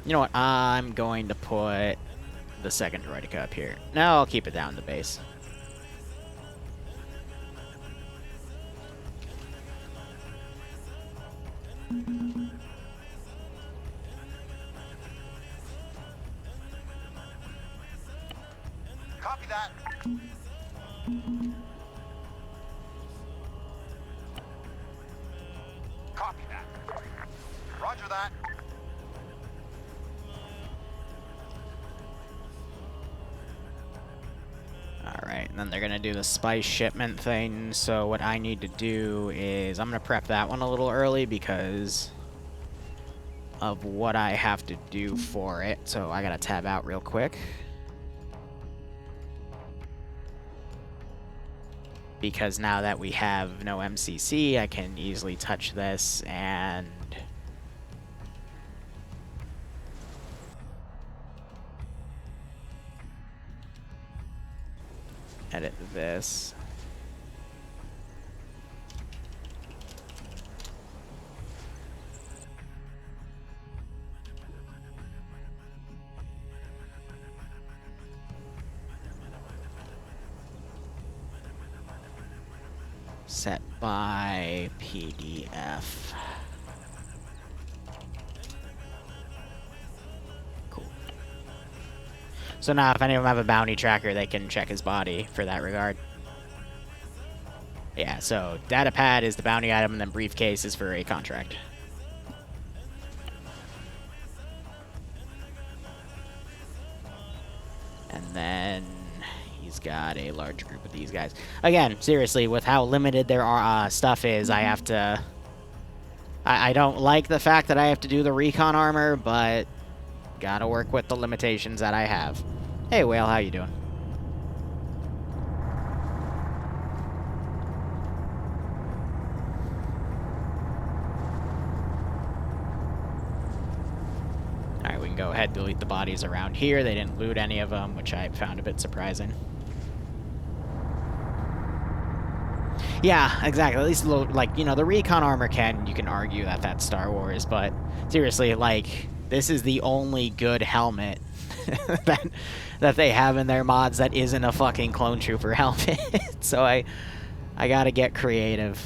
You know what? I'm going to put the second droideka up here. No, I'll keep it down the base.
Copy that. Copy that. Roger that.
Alright, and then they're going to do the spice shipment thing, so what I need to do is I'm going to prep that one a little early because of what I have to do for it, so I got to tab out real quick. Because now that we have no MCC, I can easily touch this and edit this. Set by PDF. Cool. So now if any of them have a bounty tracker, they can check his body for that regard. Yeah, so data pad is the bounty item, and then briefcase is for a contract. And then he's got a large group of these guys. Again, seriously, with how limited their stuff is, I have to... I don't like the fact that I have to do the recon armor, but gotta work with the limitations that I have. Hey, Whale, how you doing? Alright, we can go ahead and delete the bodies around here. They didn't loot any of them, which I found a bit surprising. Yeah, exactly. At least, like, you know, the recon armor you can argue that that's Star Wars, but seriously, like, this is the only good helmet that they have in their mods that isn't a fucking clone trooper helmet. So I gotta get creative.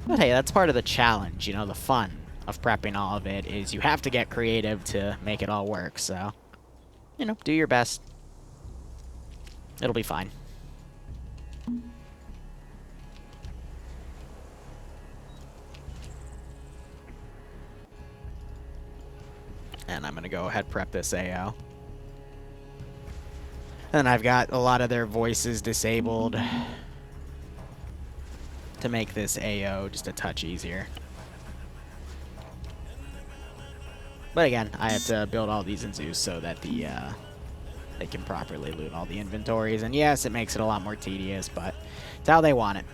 But hey, that's part of the challenge, you know, the fun of prepping all of it is you have to get creative to make it all work, so, you know, do your best. It'll be fine. And I'm gonna go ahead prep this AO. And I've got a lot of their voices disabled to make this AO just a touch easier. But again, I have to build all these in Zeus so that the they can properly loot all the inventories. And yes, it makes it a lot more tedious, but it's how they want it.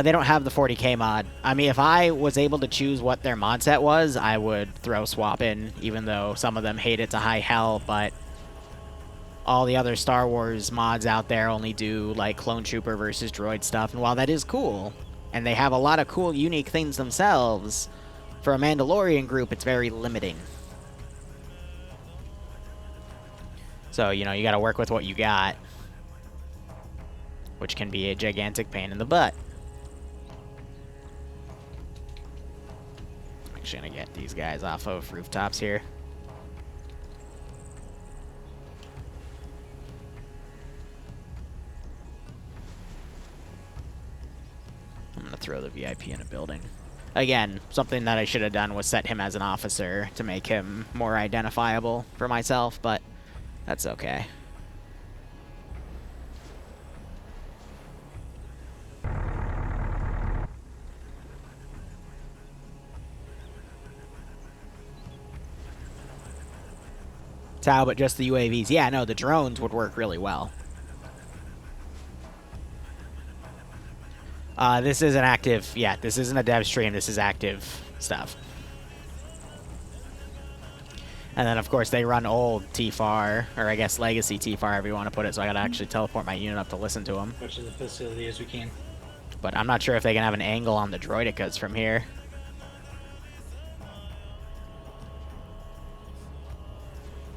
They don't have the 40k mod. I mean, if I was able to choose what their mod set was, I would throw swap in, even though some of them hate it to high hell, but all the other Star Wars mods out there only do, like, Clone Trooper versus Droid stuff, and while that is cool, and they have a lot of cool, unique things themselves, for a Mandalorian group, it's very limiting. So, you know, you gotta work with what you got, which can be a gigantic pain in the butt. I'm actually gonna get these guys off of rooftops here. I'm gonna throw the VIP in a building. Again, something that I should have done was set him as an officer to make him more identifiable for myself, but that's okay. How about just the UAVs? Yeah, no, the drones would work really well. This is an active, yeah, this isn't a dev stream, this is active stuff. And then, of course, they run old TFAR, or I guess legacy TFAR, however you want to put it, so I gotta actually teleport my unit up to listen to them.
As much of the facility as we can.
But I'm not sure if they can have an angle on the droidicas from here.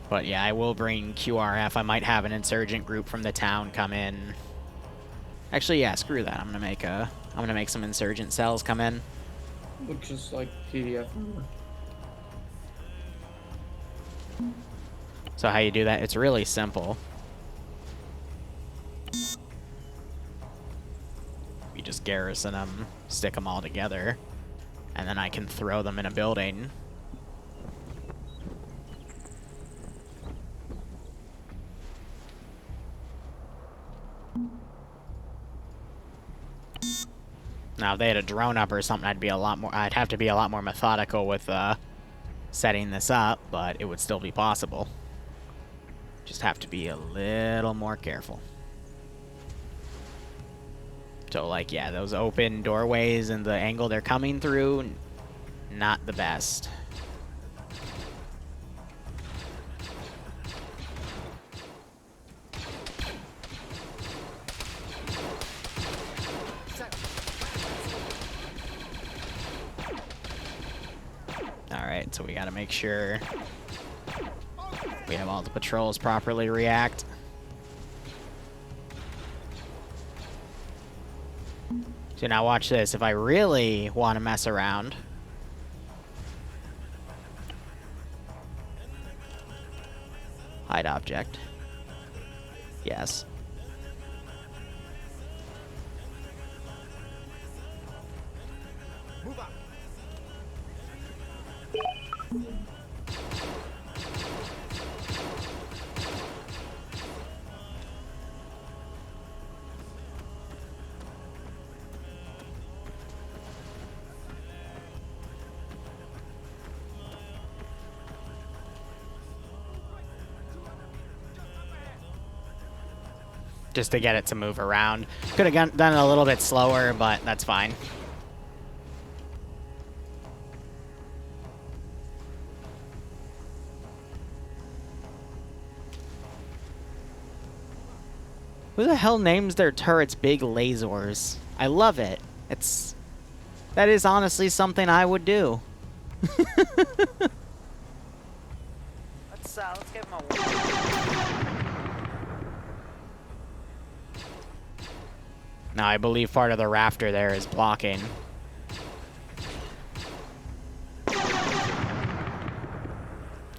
But yeah, I will bring QRF. I might have an insurgent group from the town come in. Actually, yeah, screw that. I'm gonna make some insurgent cells come in.
Looks just like TDF.
So how you do that? It's really simple. You just garrison them, stick them all together, and then I can throw them in a building. Now, if they had a drone up or something, I'd have to be a lot more methodical with setting this up, but it would still be possible. Just have to be a little more careful. So, like, yeah, those open doorways and the angle they're coming through, not the best. Alright, so we gotta make sure we have all the patrols properly react. So now watch this. If I really want to mess around, hide object. Yes.
Move up.
Just to get it to move around. Could have done it a little bit slower, but that's fine. Who the hell names their turrets big lasers? I love it. That is honestly something I would do.
Let's give him a
Now, I believe part of the rafter there is blocking.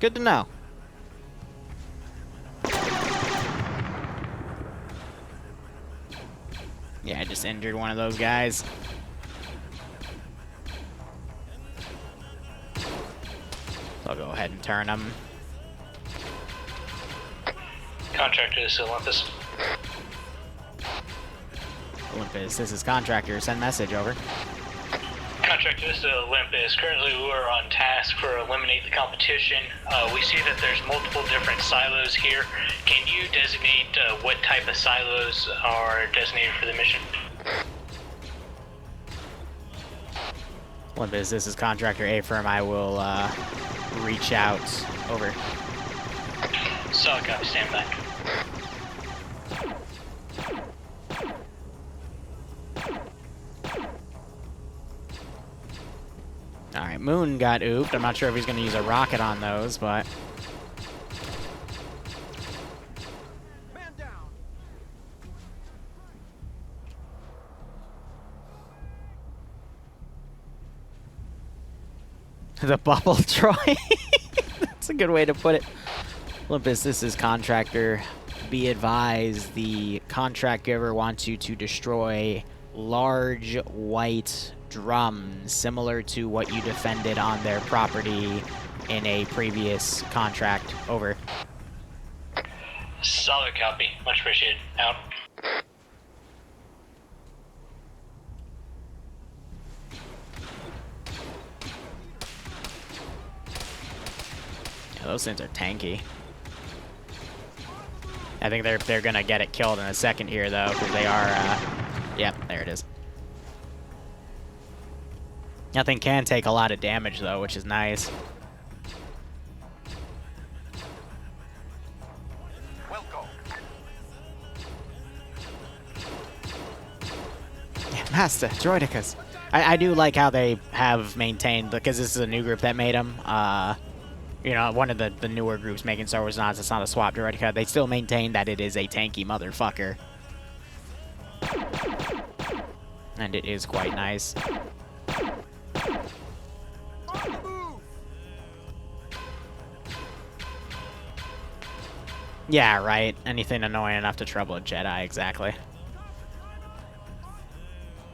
Good to know. Yeah, I just injured one of those guys. So I'll go ahead and turn them.
Contractor, this is Olympus.
Olympus, this is contractor. Send message over.
Contractor, this is Olympus. Currently, we're on task for Eliminate the Competition. We see that there's multiple different silos here. Can you designate what type of silos are designated for the mission?
Olympus, this is Contractor A Firm. I will reach out. Over.
Solid copy, stand by.
Alright, Moon got ooped. I'm not sure if he's going to use a rocket on those, but...
Man down.
The bubble Troy. That's a good way to put it. Olympus, this is Contractor. Be advised, the contract giver wants you to destroy large white drums, similar to what you defended on their property in a previous contract. Over.
Solid copy. Much appreciated. Out.
Yeah, those things are tanky. I think they're gonna get it killed in a second here, though, because they are. Yep, there it is. Nothing can take a lot of damage, though, which is nice.
Welcome.
Yeah, Master, Droidicus. I do like how they have maintained, because this is a new group that made them. You know, one of the newer groups making Star Wars nods, it's not a swap Droidica. They still maintain that it is a tanky motherfucker. And it is quite nice. Yeah, right. Anything annoying enough to trouble a Jedi, exactly.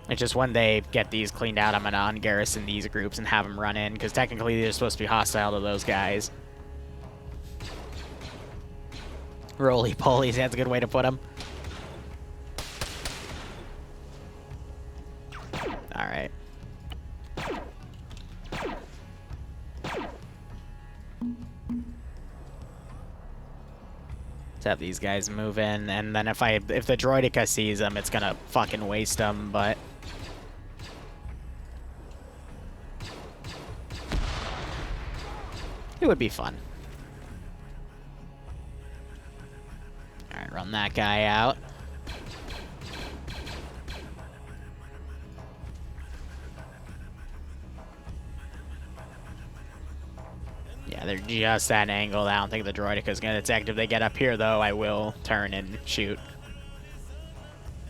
It's just when they get these cleaned out, I'm going to ungarrison these groups and have them run in, because technically they're supposed to be hostile to those guys. Roly-polies, that's a good way to put them. Alright. Let's have these guys move in, and then if the Droidica sees them, it's gonna fucking waste them, but... it would be fun. Alright, run that guy out. Yeah, they're just at an angle. I don't think the Droidica's gonna detect. If they get up here, though, I will turn and shoot.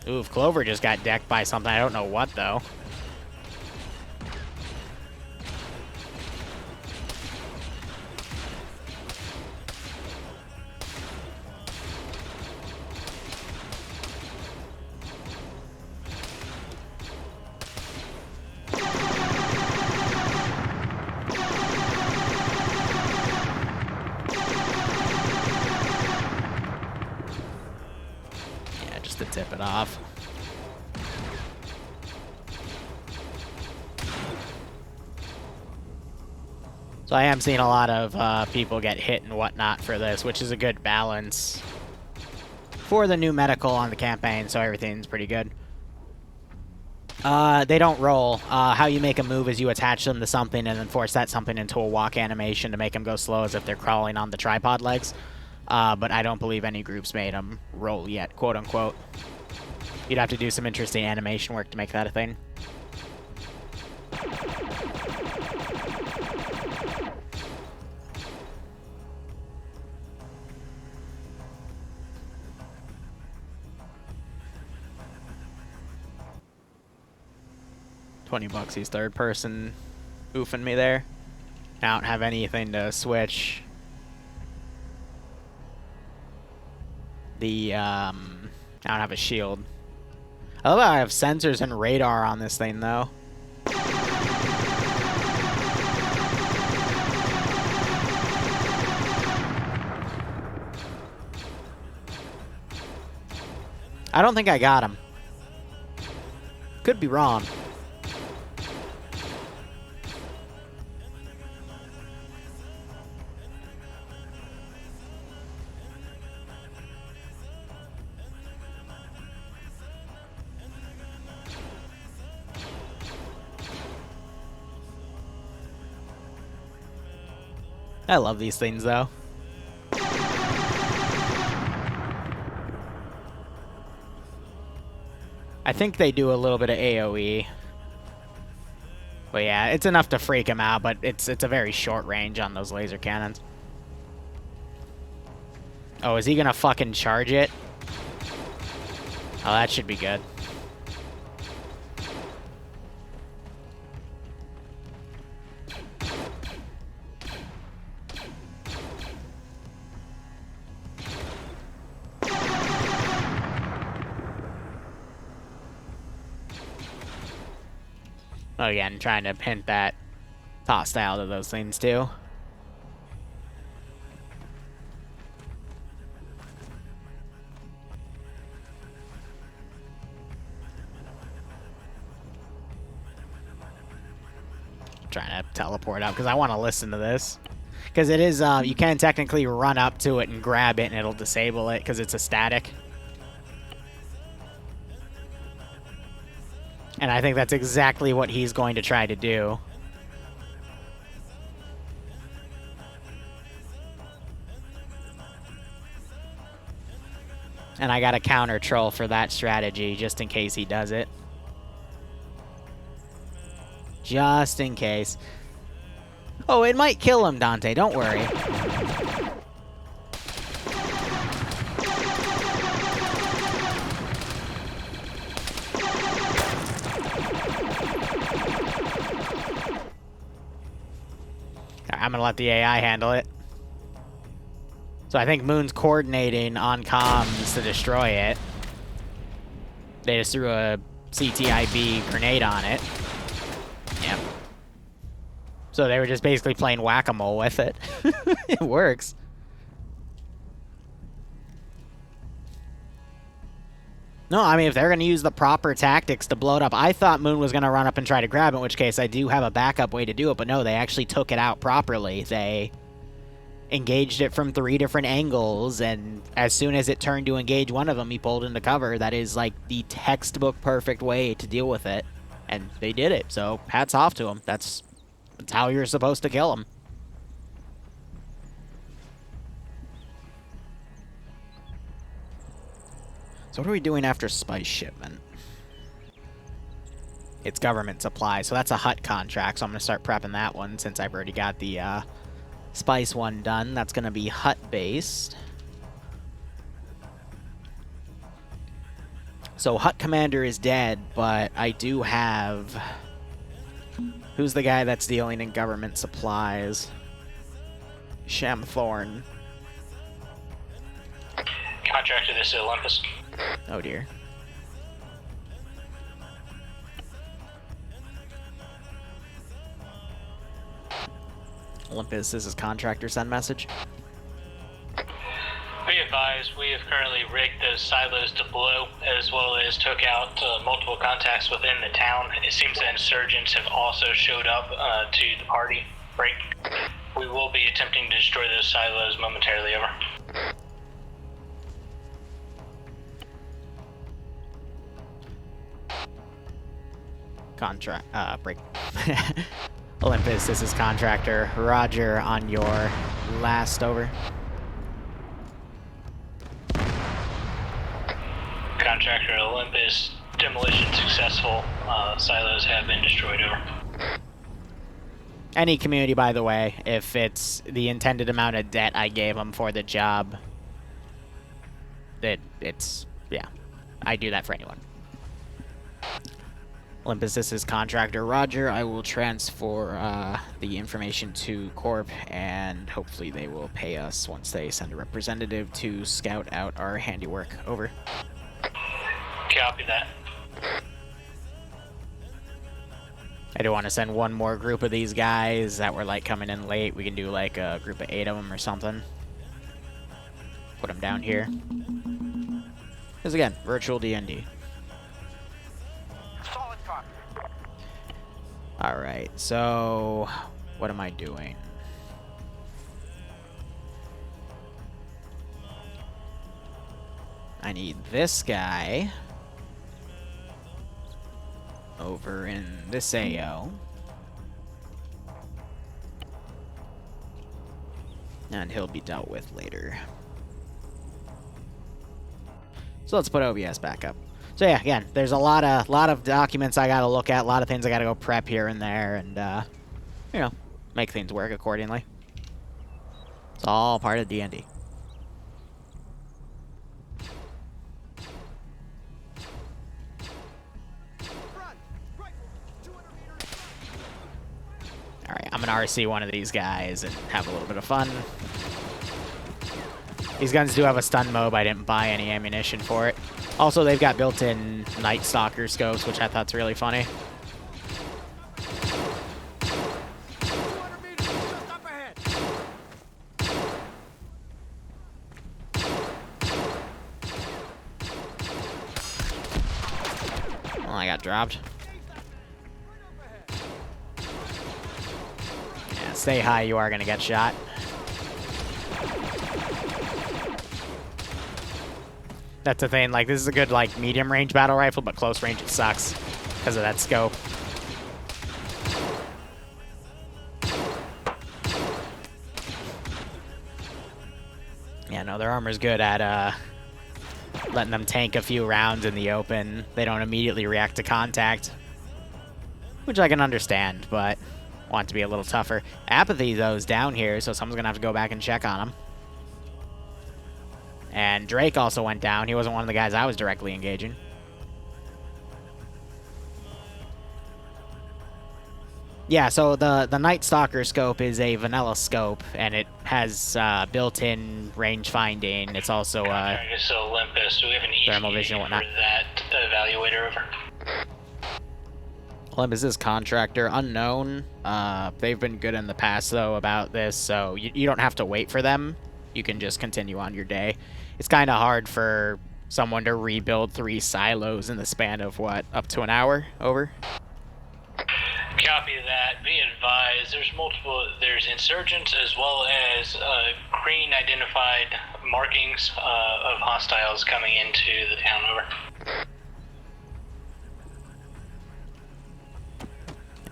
Ooh, if Clover just got decked by something, I don't know what, though. To tip it off. So I am seeing a lot of people get hit and whatnot for this, which is a good balance for the new medical on the campaign, so everything's pretty good. They don't roll. How you make a move is you attach them to something and then force that something into a walk animation to make them go slow as if they're crawling on the tripod legs. But I don't believe any groups made them roll yet, quote-unquote. You'd have to do some interesting animation work to make that a thing. $20 he's third person oofing me there. I don't have anything to switch. I don't have a shield. I love how I have sensors and radar on this thing, though. I don't think I got him. Could be wrong. I love these things, though. I think they do a little bit of AoE. But yeah, it's enough to freak him out, but it's a very short range on those laser cannons. Oh, is he gonna fucking charge it? Oh, that should be good. Again, trying to hint that hostile to those things too. Trying to teleport up because I want to listen to this. Because it is, you can technically run up to it and grab it and it'll disable it because it's a static. And I think that's exactly what he's going to try to do. And I got a counter troll for that strategy just in case he does it. Just in case. Oh, it might kill him, Dante. Don't worry. I'm gonna let the AI handle it. So I think Moon's coordinating on comms to destroy it. They just threw a CTIB grenade on it. Yep. So they were just basically playing whack-a-mole with it. It works. No, I mean, if they're going to use the proper tactics to blow it up, I thought Moon was going to run up and try to grab it, in which case I do have a backup way to do it, but no, they actually took it out properly. They engaged it from 3 different angles, and as soon as it turned to engage one of them, he pulled into cover. That is, like, the textbook perfect way to deal with it, and they did it, so hats off to them. That's how you're supposed to kill them. So what are we doing after spice shipment? It's government supply, so that's a hut contract, so I'm going to start prepping that one since I've already got the spice one done. That's going to be hut-based. So hut commander is dead, but I do have... Who's the guy that's dealing in government supplies? Shamthorn.
Contractor, this is Olympus.
Oh dear. Olympus, this is contractor, send message.
Be advised, we have currently rigged those silos to blow, as well as took out multiple contacts within the town. It seems that insurgents have also showed up to the party break. We will be attempting to destroy those silos momentarily, over.
Break. Olympus, this is contractor. Roger on your last, over.
Contractor Olympus, demolition successful. Silos have been destroyed, over.
Any community, by the way, if it's the intended amount of debt I gave them for the job, yeah, I do that for anyone. Olympus, this is contractor Roger. I will transfer the information to Corp, and hopefully they will pay us once they send a representative to scout out our handiwork. Over.
Copy that.
I do want to send one more group of these guys that were like coming in late. We can do like a group of 8 of them or something. Put them down here. Because again, virtual D&D. Alright, so what am I doing? I need this guy over in this AO. And he'll be dealt with later. So let's put OBS back up. So yeah, again, there's a lot of documents I gotta look at, a lot of things I gotta go prep here and there, and you know, make things work accordingly. It's all part of D&D. Alright, I'm gonna RC one of these guys and have a little bit of fun. These guns do have a stun mode, I didn't buy any ammunition for it. Also, they've got built-in Night Stalker scopes, which I thought's really funny. Well, I got dropped. Yeah, stay high, you are gonna get shot. That's the thing, like, this is a good, like, medium-range battle rifle, but close range it sucks because of that scope. Yeah, no, their armor's good at, letting them tank a few rounds in the open. They don't immediately react to contact, which I can understand, but want to be a little tougher. Apathy, though, is down here, so someone's gonna have to go back and check on him. And Drake also went down. He wasn't one of the guys I was directly engaging. Yeah, so the Night Stalker scope is a vanilla scope, and it has built-in range finding. It's also
so Olympus, do we have an
thermal vision and whatnot.
for that evaluator over?
Olympus is contractor unknown. They've been good in the past though about this, so you don't have to wait for them. You can just continue on your day. It's kind of hard for someone to rebuild 3 silos in the span of, what, up to an hour? Over?
Copy that. Be advised, there's insurgents as well as green identified markings of hostiles coming into the town. Over.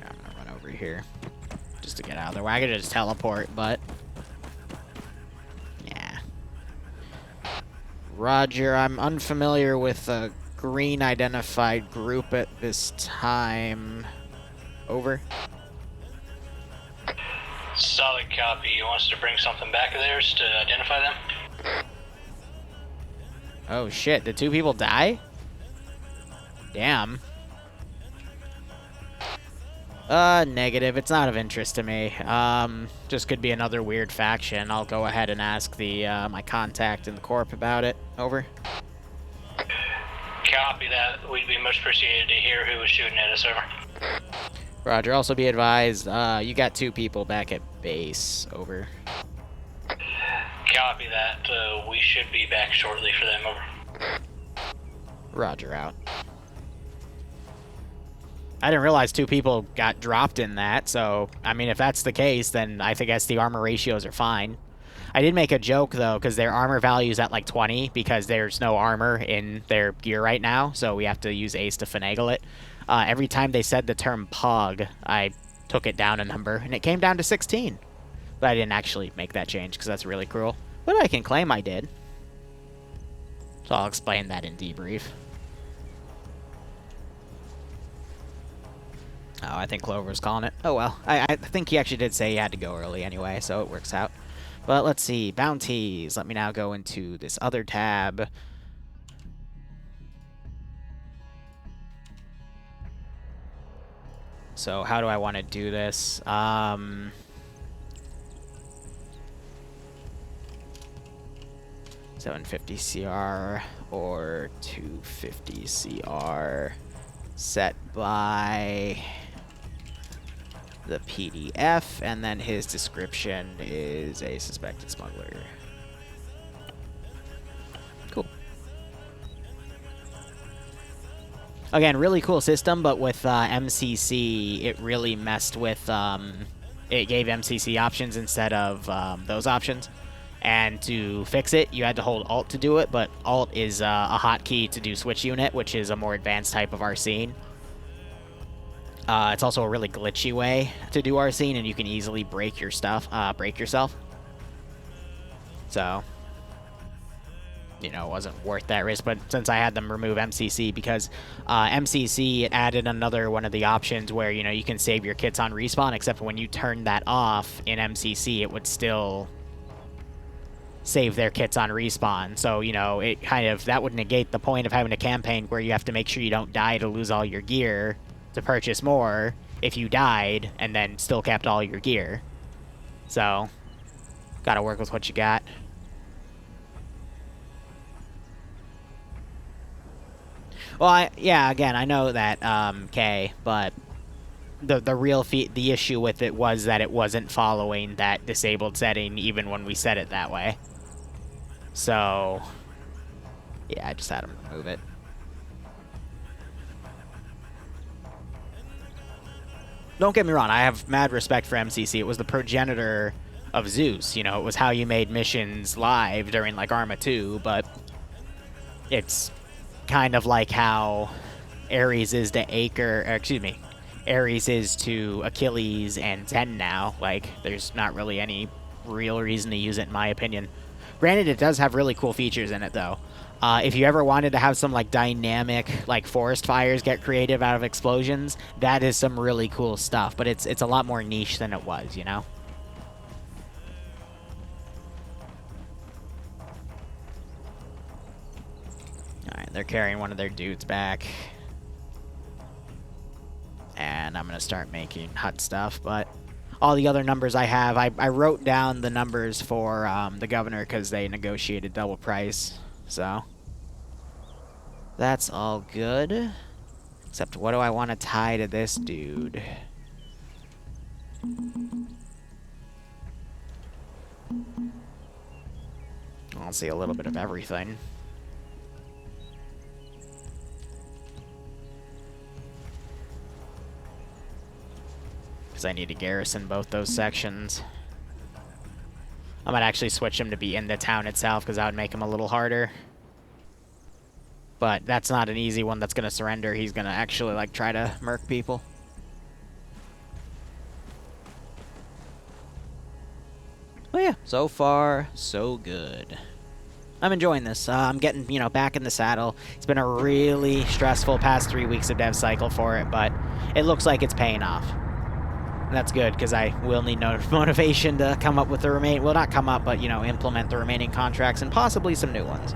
I'm gonna run over here just to get out of there. Well, I could just teleport, but... Roger, I'm unfamiliar with a green identified group at this time. Over.
Solid copy. You want us to bring something back of theirs to identify them?
Oh shit, did 2 people die? Damn. Negative. It's not of interest to me. Just could be another weird faction. I'll go ahead and ask the my contact in the corp about it. Over.
Copy that. We'd be much appreciated to hear who was shooting at us. Over.
Roger. Also be advised, you got 2 people back at base. Over.
Copy that. We should be back shortly for them. Over.
Roger out. I didn't realize 2 people got dropped in that, so, I mean, if that's the case, then I guess the armor ratios are fine. I did make a joke, though, because their armor value is at, like, 20, because there's no armor in their gear right now, so we have to use Ace to finagle it. Every time they said the term POG, I took it down a number, and it came down to 16. But I didn't actually make that change, because that's really cruel. But I can claim I did. So I'll explain that in debrief. Oh, I think Clover's calling it. Oh, well. I think he actually did say he had to go early anyway, so it works out. But let's see. Bounties. Let me now go into this other tab. So how do I want to do this? 750 CR or 250 CR set by the PDF, and then his description is a suspected smuggler. Cool. Again, really cool system, but with MCC, it really messed with, it gave MCC options instead of those options. And to fix it, you had to hold Alt to do it, but Alt is a hotkey to do Switch Unit, which is a more advanced type of RCing. It's also a really glitchy way to do RCing, and you can easily break your stuff, break yourself. So, you know, it wasn't worth that risk. But since I had them remove MCC, because MCC added another one of the options where, you know, you can save your kits on respawn, except when you turn that off in MCC, it would still save their kits on respawn. So, you know, it kind of, that would negate the point of having a campaign where you have to make sure you don't die to lose all your gear to purchase more if you died and then still kept all your gear. So, gotta work with what you got. Well, yeah, again, I know that, Kay, but the real the issue with it was that it wasn't following that disabled setting even when we set it that way. So, yeah, I just had him remove it. Don't get me wrong, I have mad respect for MCC. It was the progenitor of Zeus. You know, it was how you made missions live during, like, Arma 2, but it's kind of like how Ares is to Ares is to Achilles and Zen now. Like, there's not really any real reason to use it, in my opinion. Granted, it does have really cool features in it, though. If you ever wanted to have some, like, dynamic, like, forest fires get creative out of explosions, that is some really cool stuff. But it's a lot more niche than it was, you know? Alright, they're carrying one of their dudes back. And I'm going to start making hut stuff, but all the other numbers I have, I wrote down the numbers for the governor because they negotiated double price, so that's all good. Except, what do I want to tie to this dude? I'll see a little bit of everything. I need to garrison both those sections. I might actually switch him to be in the town itself because that would make him a little harder. But that's not an easy one that's going to surrender. He's going to actually, like, try to murk people. Well, yeah, so far, so good. I'm enjoying this. I'm getting, you know, back in the saddle. It's been a really stressful past 3 weeks of dev cycle for it, but it looks like it's paying off. And that's good, because I will need motivation to come up with the remaining... Well, not come up, but, you know, implement the remaining contracts and possibly some new ones.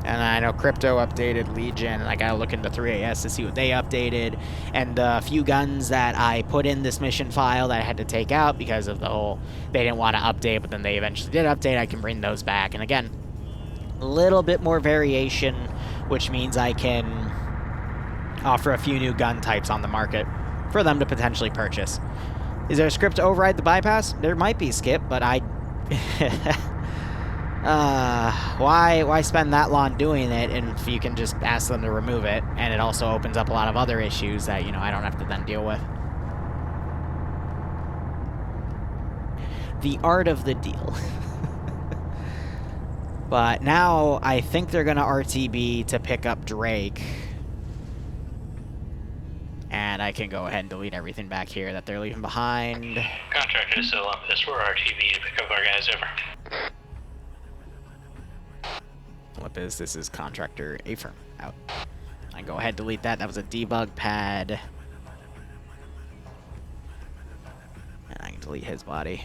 And I know Crypto updated Legion, and I gotta look into 3AS to see what they updated. And a few guns that I put in this mission file that I had to take out because of the whole... They didn't want to update, but then they eventually did update. I can bring those back. And again, a little bit more variation, which means I can offer a few new gun types on the market for them to potentially purchase. Is there a script to override the bypass? There might be, Skip, but I... why spend that long doing it if you can just ask them to remove it? And it also opens up a lot of other issues that, you know, I don't have to then deal with. The art of the deal. But now I think they're going to RTB to pick up Drake. And I can go ahead and delete everything back here that they're leaving behind.
Contractor is still up. That's for RTB to pick up our guys over.
What is this? Is contractor A-firm out. I go ahead and delete that. That was a debug pad. And I can delete his body.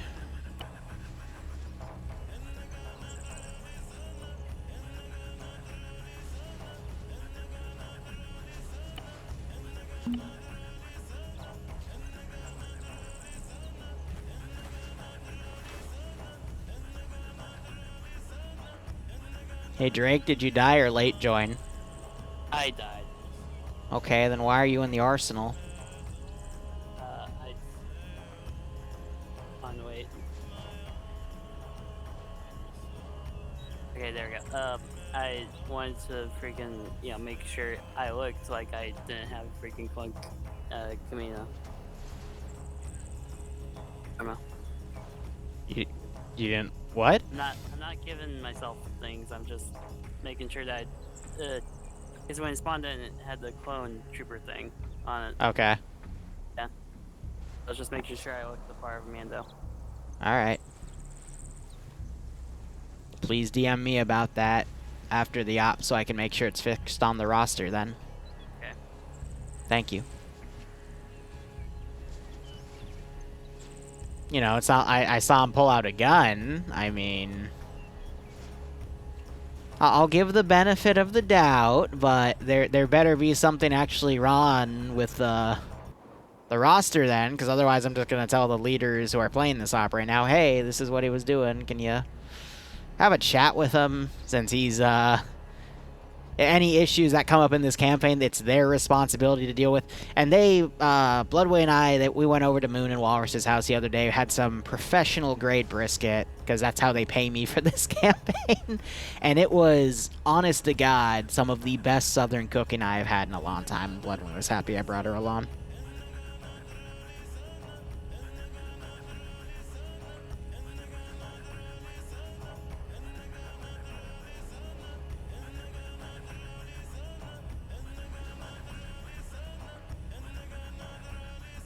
Hey Drake, did you die or late join?
I died.
Okay, then why are you in the arsenal?
Wait. Okay, there we go. I wanted to freaking, you know, make sure I looked like I didn't have a freaking clunk, Camino. I don't know.
You didn't what?
I'm not giving myself things. I'm just making sure that Because when it spawned in, it had the clone trooper thing on it.
Okay.
Yeah. I was just making sure I looked the part of Mando.
Alright. Please DM me about that after the op so I can make sure it's fixed on the roster then.
Okay.
Thank you. You know, it's not. I saw him pull out a gun. I mean, I'll give the benefit of the doubt, but there better be something actually wrong with the roster then, because otherwise I'm just gonna tell the leaders who are playing this op right now, hey, this is what he was doing. Can you have a chat with him, since he's any issues that come up in this campaign, it's their responsibility to deal with. And they, Bloodway and I, we went over to Moon and Walrus's house the other day, had some professional grade brisket, because that's how they pay me for this campaign. And it was, honest to God, some of the best southern cooking I have had in a long time. Bloodway was happy I brought her along.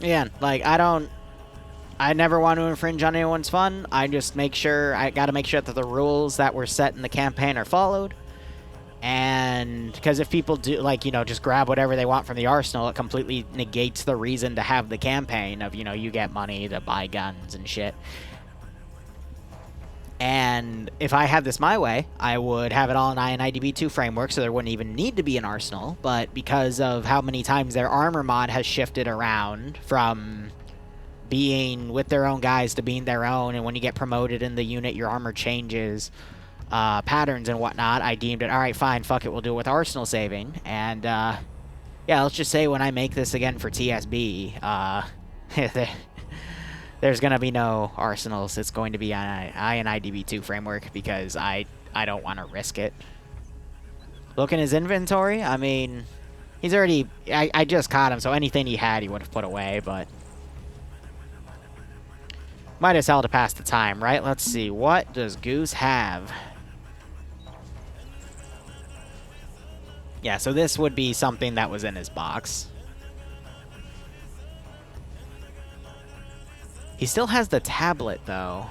Yeah, like, I never want to infringe on anyone's fun. I just make sure, I gotta make sure that the rules that were set in the campaign are followed. And, because if people do, like, you know, just grab whatever they want from the arsenal, it completely negates the reason to have the campaign of, you know, you get money to buy guns and shit. And if I had this my way, I would have it all in INIDB2 framework, so there wouldn't even need to be an arsenal. But because of how many times their armor mod has shifted around from being with their own guys to being their own, and when you get promoted in the unit, your armor changes patterns and whatnot, I deemed it, all right, fine, fuck it, we'll do it with arsenal saving. And yeah, let's just say when I make this again for TSB, there's going to be no arsenals. It's going to be on INIDB2 framework because I don't want to risk it. Look in his inventory. I mean, he's already... I just caught him, so anything he had he would have put away, but... might as well to pass the time, right? Let's see. What does Goose have? Yeah, so this would be something that was in his box. He still has the tablet, though.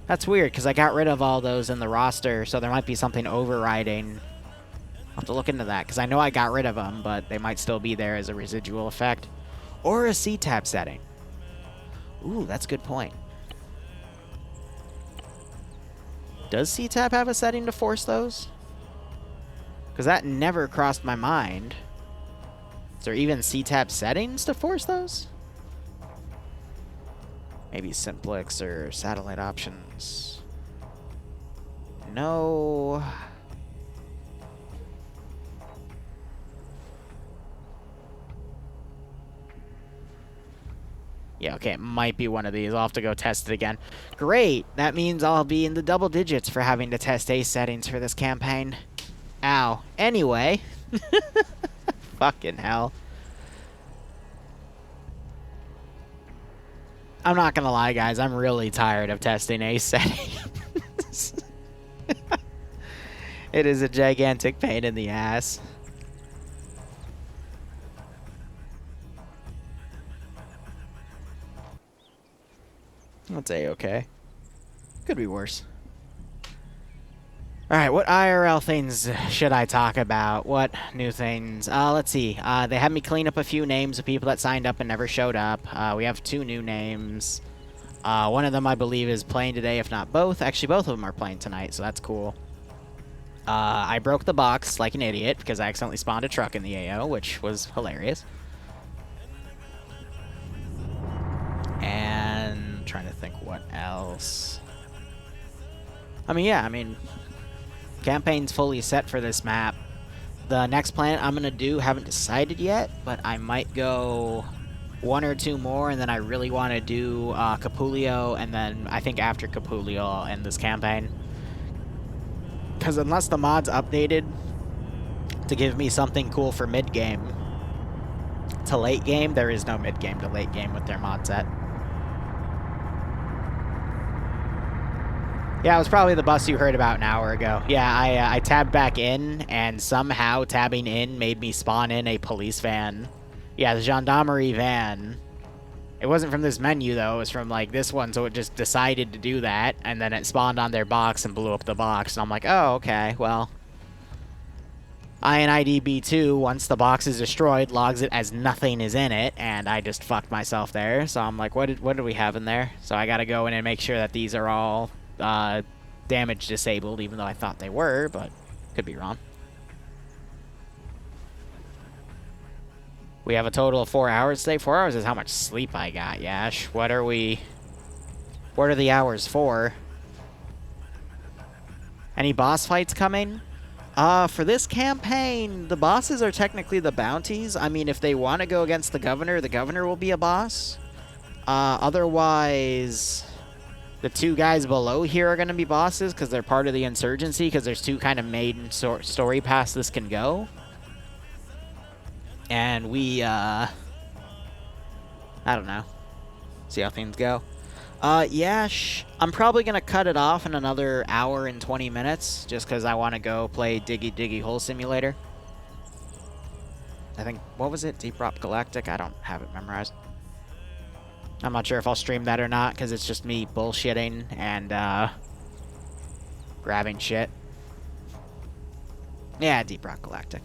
That's weird, because I got rid of all those in the roster, so there might be something overriding. I'll have to look into that, because I know I got rid of them, but they might still be there as a residual effect. Or a C-tab setting. Ooh, that's a good point. Does C-tab have a setting to force those? Because that never crossed my mind. Is there even C-tab settings to force those? Maybe Simplex or satellite options. No. Yeah, okay, it might be one of these. I'll have to go test it again. Great! That means I'll be in the double digits for having to test ace settings for this campaign. Ow. Anyway. Fucking hell. I'm not gonna lie, guys. I'm really tired of testing ace settings. It is a gigantic pain in the ass. That's a-okay. Could be worse. Alright, what IRL things should I talk about? What new things? Let's see. They had me clean up a few names of people that signed up and never showed up. We have 2 new names. One of them, I believe, is playing today, if not both. Actually, both of them are playing tonight, so that's cool. I broke the box like an idiot because I accidentally spawned a truck in the AO, which was hilarious. And trying to think what else. I mean, campaign's fully set for this map. The next planet I'm gonna do, haven't decided yet, but I might go 1 or 2 more, and then I really want to do Capulio, and then I think after Capulio I'll end this campaign. Because unless the mod's updated to give me something cool for mid-game to late game, there is no mid-game to late game with their mod set. Yeah, it was probably the bus you heard about an hour ago. Yeah, I tabbed back in, and somehow tabbing in made me spawn in a police van. Yeah, the gendarmerie van. It wasn't from this menu, though. It was from, like, this one, so it just decided to do that, and then it spawned on their box and blew up the box. And I'm like, oh, okay, well. INIDB2, once the box is destroyed, logs it as nothing is in it, and I just fucked myself there. So I'm like, what did we have in there? So I gotta go in and make sure that these are all damage disabled, even though I thought they were, but could be wrong. We have a total of 4 hours today. 4 hours is how much sleep I got, Yash. What are the hours for? Any boss fights coming? For this campaign, the bosses are technically the bounties. I mean, if they want to go against the governor will be a boss. Otherwise, the 2 guys below here are going to be bosses because they're part of the insurgency, because there's 2 kind of main story paths this can go. And we, I don't know. See how things go. Yash, I'm probably going to cut it off in another hour and 20 minutes, just because I want to go play Diggy Diggy Hole Simulator. I think, what was it? Deep Rock Galactic? I don't have it memorized. I'm not sure if I'll stream that or not, because it's just me bullshitting and, grabbing shit. Yeah, Deep Rock Galactic.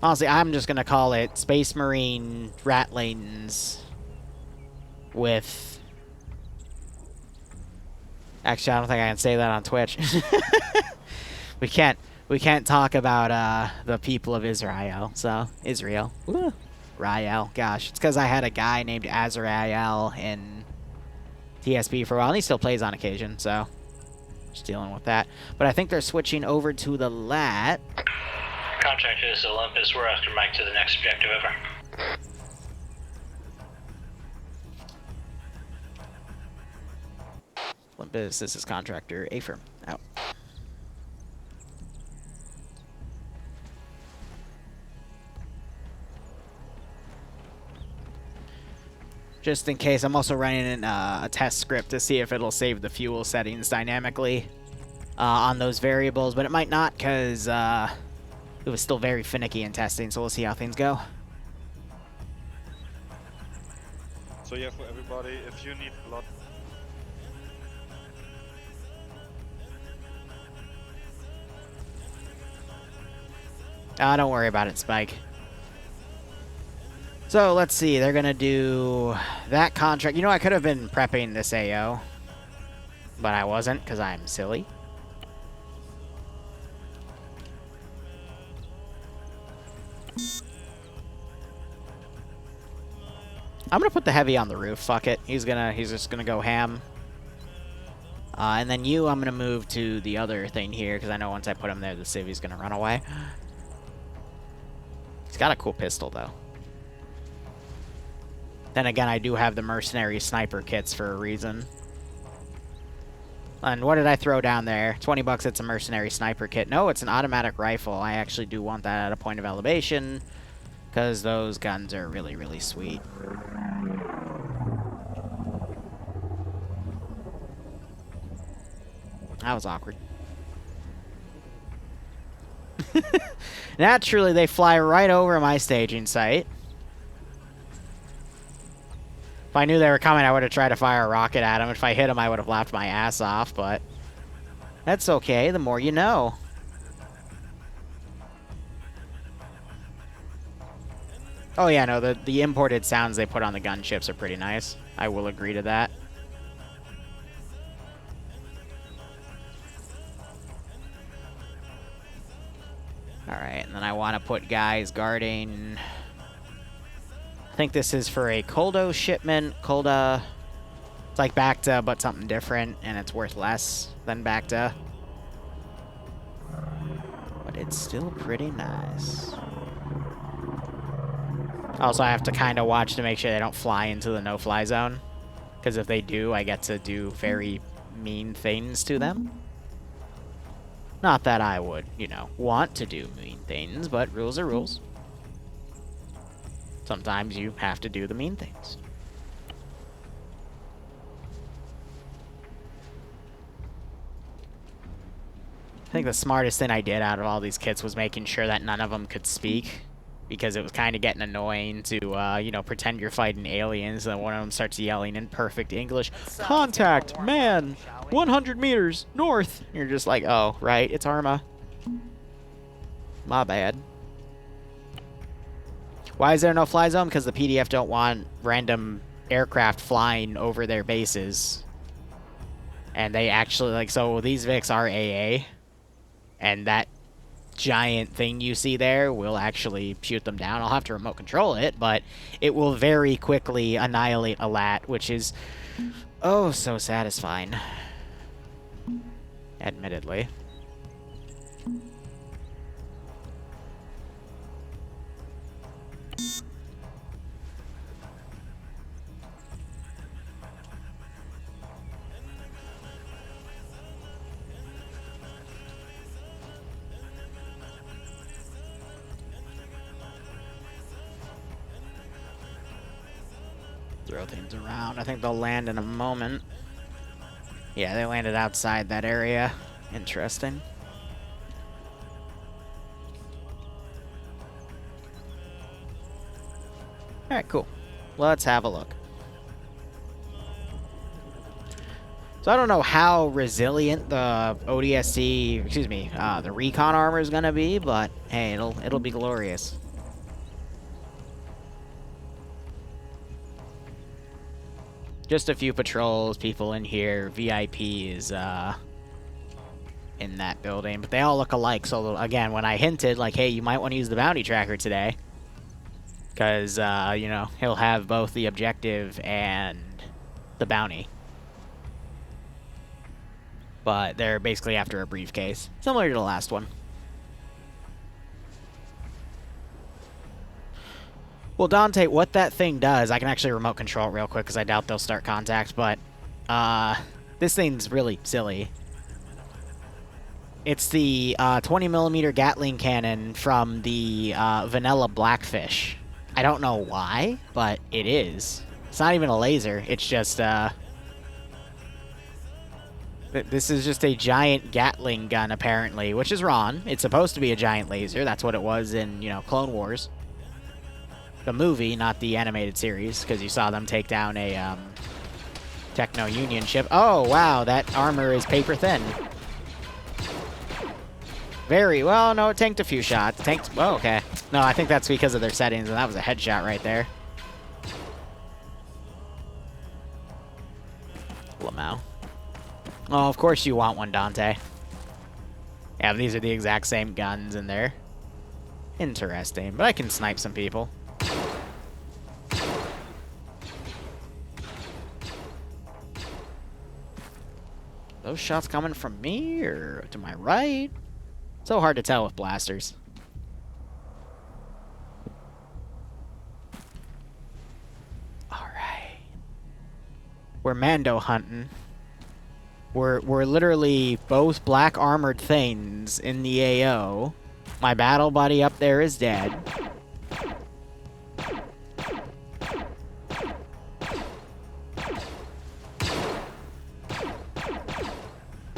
Honestly, I'm just going to call it Space Marine Ratlings with... Actually, I don't think I can say that on Twitch. We can't talk about the people of Israel. So Israel, woo. Rael. Gosh, it's because I had a guy named Azrael in TSP for a while, and he still plays on occasion. So just dealing with that. But I think they're switching over to the LAT.
Contract is Olympus. We're after Mike to the next objective. Over.
Olympus, this is contractor A-Firm. Out. Just in case, I'm also running in, a test script to see if it'll save the fuel settings dynamically on those variables, but it might not because it was still very finicky in testing, so we'll see how things go.
So yeah, for everybody, if you need blood...
Don't worry about it, Spike. So, let's see. They're going to do that contract. You know, I could have been prepping this AO, but I wasn't because I'm silly. I'm going to put the heavy on the roof. Fuck it. He's just going to go ham. And then you, I'm going to move to the other thing here because I know once I put him there, the civvy's going to run away. He's got a cool pistol, though. Then again, I do have the mercenary sniper kits for a reason. And what did I throw down there? 20 bucks, it's a mercenary sniper kit. No, it's an automatic rifle. I actually do want that at a point of elevation, because those guns are really, really sweet. That was awkward. Naturally, they fly right over my staging site. If I knew they were coming, I would have tried to fire a rocket at them. If I hit them, I would have laughed my ass off, but that's okay. The more you know. Oh, yeah, no, the imported sounds they put on the gunships are pretty nice. I will agree to that. Alright, and then I want to put guys guarding... I think this is for a Coldo shipment. Colda... It's like Bacta, but something different, and it's worth less than Bacta. But it's still pretty nice. Also, I have to kind of watch to make sure they don't fly into the no-fly zone. Because if they do, I get to do very mean things to them. Not that I would, you know, want to do mean things, but rules are rules. Sometimes you have to do the mean things. I think the smartest thing I did out of all these kits was making sure that none of them could speak, because it was kind of getting annoying to, you know, pretend you're fighting aliens, and then one of them starts yelling in perfect English, "Contact, man, 100 meters, north." And you're just like, oh, right, it's Arma. My bad. Why is there no fly zone? Because the PDF don't want random aircraft flying over their bases. And they actually, like, so these Vics are AA, and that giant thing you see there will actually shoot them down. I'll have to remote control it, but it will very quickly annihilate a LAT, which is oh so satisfying, admittedly. Throw things around. I think they'll land in a moment. Yeah, they landed outside that area. Interesting. Alright, cool. Let's have a look. So I don't know how resilient the ODST, excuse me, the recon armor is gonna be, but hey, it'll be glorious. Just a few patrols, people in here, VIPs, in that building, but they all look alike. So again, when I hinted, like, hey, you might want to use the bounty tracker today, because, you know, he'll have both the objective and the bounty. But they're basically after a briefcase, similar to the last one. Well, Dante, what that thing does, I can actually remote control it real quick because I doubt they'll start contact, but this thing's really silly. It's the 20mm Gatling cannon from the vanilla Blackfish. I don't know why, but it is. It's not even a laser, it's just, this is just a giant Gatling gun, apparently, which is wrong. It's supposed to be a giant laser. That's what it was in, you know, Clone Wars. The movie, not the animated series, because you saw them take down a Techno Union ship. Oh, wow, that armor is paper thin. Very well. No, it tanked a few shots. Tanked. Oh, okay. No, I think that's because of their settings, and that was a headshot right there. Lamau. Oh, of course you want one, Dante. Yeah, these are the exact same guns in there. Interesting, but I can snipe some people. Those shots coming from me or to my right? So hard to tell with blasters. Alright. We're Mando hunting. We're literally both black armored things in the AO. My battle buddy up there is dead.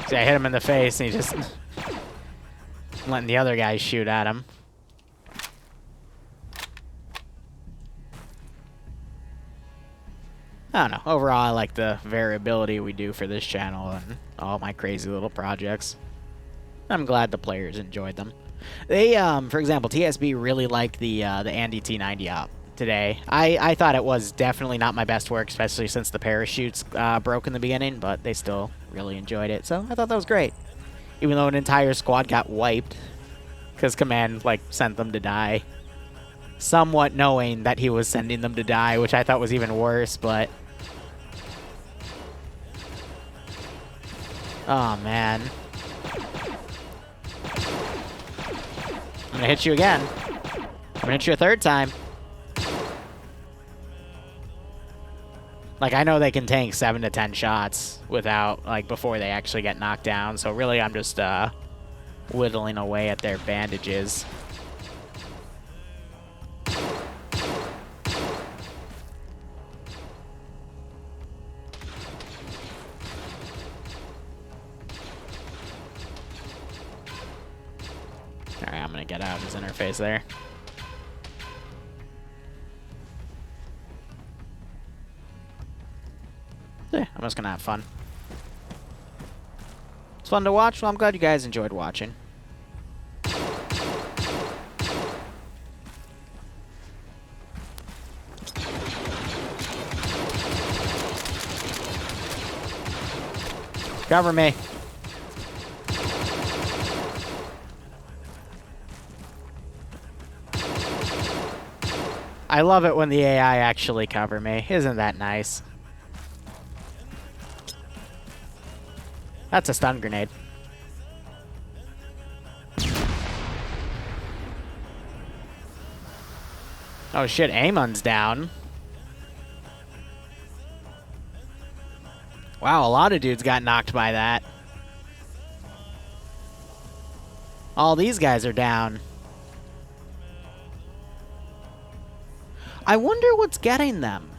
See, I hit him in the face and he just letting the other guys shoot at him. I don't know. Overall, I like the variability we do for this channel and all my crazy little projects. I'm glad the players enjoyed them. They, for example, TSB really liked the Andy T90 op today. I thought it was definitely not my best work, especially since the parachutes broke in the beginning, but they still really enjoyed it. So I thought that was great. Even though an entire squad got wiped because Command, like, sent them to die. Somewhat knowing that he was sending them to die, which I thought was even worse, but... Oh, man. I'm gonna hit you again. I'm gonna hit you a third time. Like, I know they can tank 7 to 10 shots without, like, before they actually get knocked down, so really I'm just, whittling away at their bandages. Alright, I'm gonna get out of his interface there. Yeah, I'm just gonna have fun. It's fun to watch. Well, I'm glad you guys enjoyed watching. Cover me. I love it when the AI actually cover me. Isn't that nice? That's a stun grenade. Oh shit, Amon's down. Wow, a lot of dudes got knocked by that. All these guys are down. I wonder what's getting them.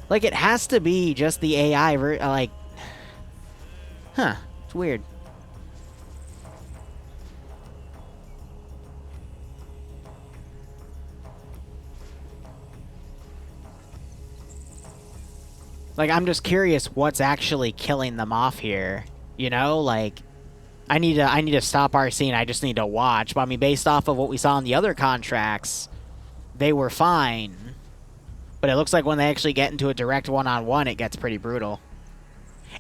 Like, it has to be just the AI, like... Huh, it's weird. Like, I'm just curious what's actually killing them off here. You know, like, I need to stop our scene. I just need to watch. But I mean, based off of what we saw in the other contracts, they were fine. But it looks like when they actually get into a direct one-on-one, it gets pretty brutal.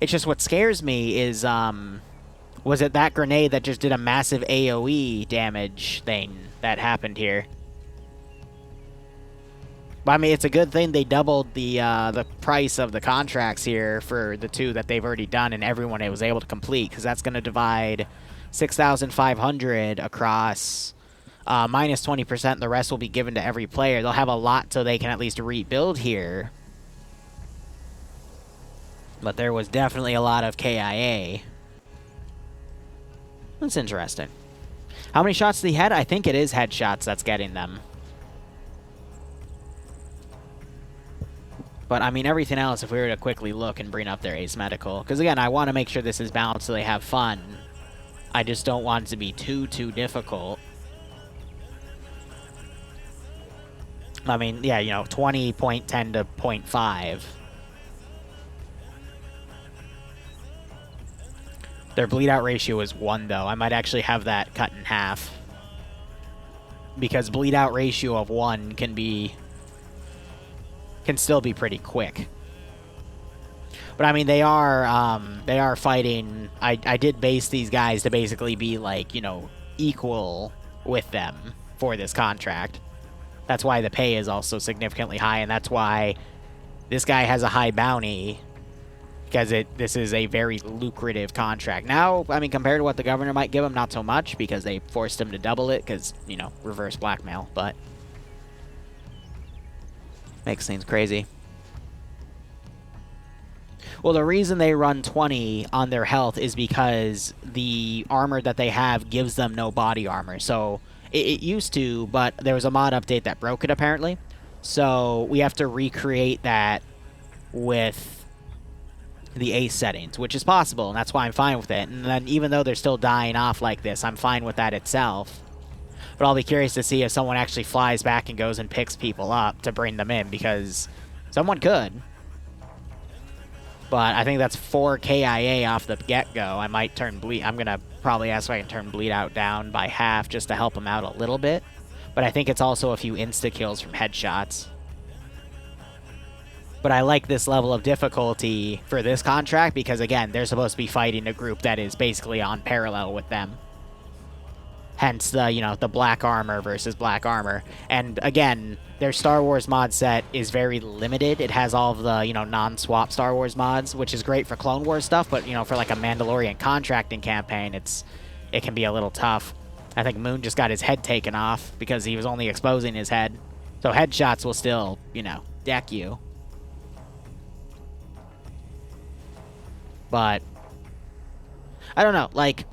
It's just what scares me is, was it that grenade that just did a massive AoE damage thing that happened here? But I mean, it's a good thing they doubled the price of the contracts here for the 2 that they've already done, and everyone was able to complete, because that's going to divide 6,500 across minus 20%, and the rest will be given to every player. They'll have a lot so they can at least rebuild here. But there was definitely a lot of KIA. That's interesting. How many shots did he had? I think it is headshots that's getting them. But, I mean, everything else, if we were to quickly look and bring up their ace medical. Because, again, I want to make sure this is balanced so they have fun. I just don't want it to be too difficult. I mean, yeah, you know, 20.10 to 0.5. Their bleed out ratio is 1, though. I might actually have that cut in half. Because bleed out ratio of 1 can still be pretty quick. But I mean, they are fighting. I did base these guys to basically be like, you know, equal with them for this contract. That's why the pay is also significantly high, and that's why this guy has a high bounty, because this is a very lucrative contract. Now, I mean, compared to what the governor might give him, not so much, because they forced him to double it, because, you know, reverse blackmail, but makes things crazy. Well, the reason they run 20 on their health is because the armor that they have gives them no body armor. So it used to, but there was a mod update that broke it, apparently. So we have to recreate that with the ace settings, which is possible, and that's why I'm fine with it. And then even though they're still dying off like this, I'm fine with that itself. But I'll be curious to see if someone actually flies back and goes and picks people up to bring them in, because someone could. But I think that's 4 KIA off the get-go. I might turn bleed. I'm going to probably ask if I can turn bleed out down by half just to help him out a little bit. But I think it's also a few insta-kills from headshots. But I like this level of difficulty for this contract because, again, they're supposed to be fighting a group that is basically on parallel with them. Hence the, you know, the black armor versus black armor. And again, their Star Wars mod set is very limited. It has all of the, you know, non-swap Star Wars mods, which is great for Clone Wars stuff, but, you know, for like a Mandalorian contracting campaign, it can be a little tough. I think Moon just got his head taken off because he was only exposing his head. So headshots will still, you know, deck you. But I don't know, like,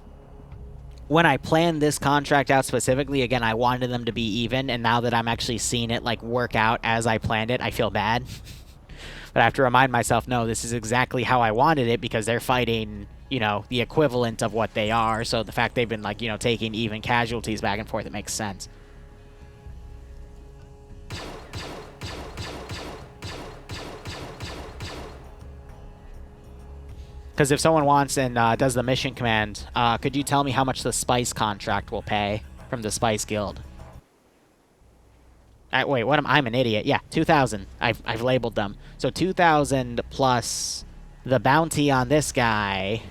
when I planned this contract out specifically, again, I wanted them to be even, and now that I'm actually seeing it, like, work out as I planned it, I feel bad. But I have to remind myself, no, this is exactly how I wanted it, because they're fighting you know, the equivalent of what they are. So the fact they've been, like, you know, taking even casualties back and forth, it makes sense. Because if someone wants and does the mission command, could you tell me how much the Spice contract will pay from the Spice Guild? Wait, what I'm an idiot. Yeah, 2,000. I've labeled them. So 2,000 plus the bounty on this guy,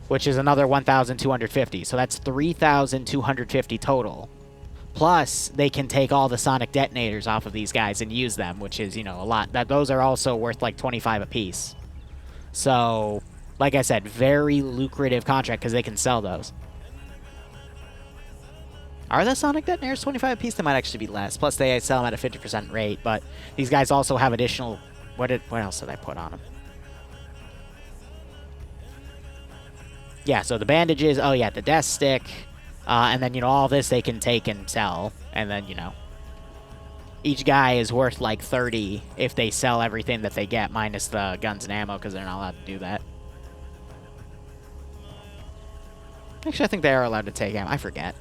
which is another 1,250. So that's 3,250 total. Plus, they can take all the sonic detonators off of these guys and use them, which is, you know, a lot. Those are also worth like 25 apiece. So, like I said, very lucrative contract because they can sell those. Are the sonic detonators 25 apiece? They might actually be less. Plus, they sell them at a 50% rate. But these guys also have additional... What else did I put on them? Yeah, so the bandages. Oh, yeah, the death stick. And then, you know, all this they can take and sell. And then, you know, each guy is worth like 30 if they sell everything that they get, minus the guns and ammo, because they're not allowed to do that. Actually, I think they are allowed to take ammo. I forget.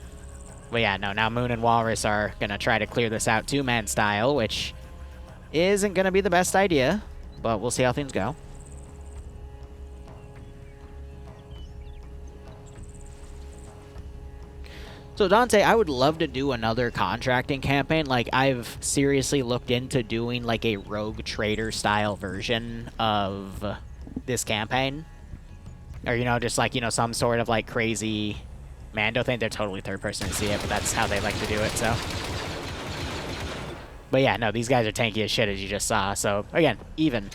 But yeah, no, now Moon and Walrus are going to try to clear this out two-man style, which isn't going to be the best idea, but we'll see how things go. So Dante, I would love to do another contracting campaign. Like, I've seriously looked into doing like a rogue trader style version of this campaign. Or, you know, just like, you know, some sort of like crazy Mando thing. They're totally third person to see it, but that's how they like to do it, so. But yeah, no, these guys are tanky as shit, as you just saw. So, again, even.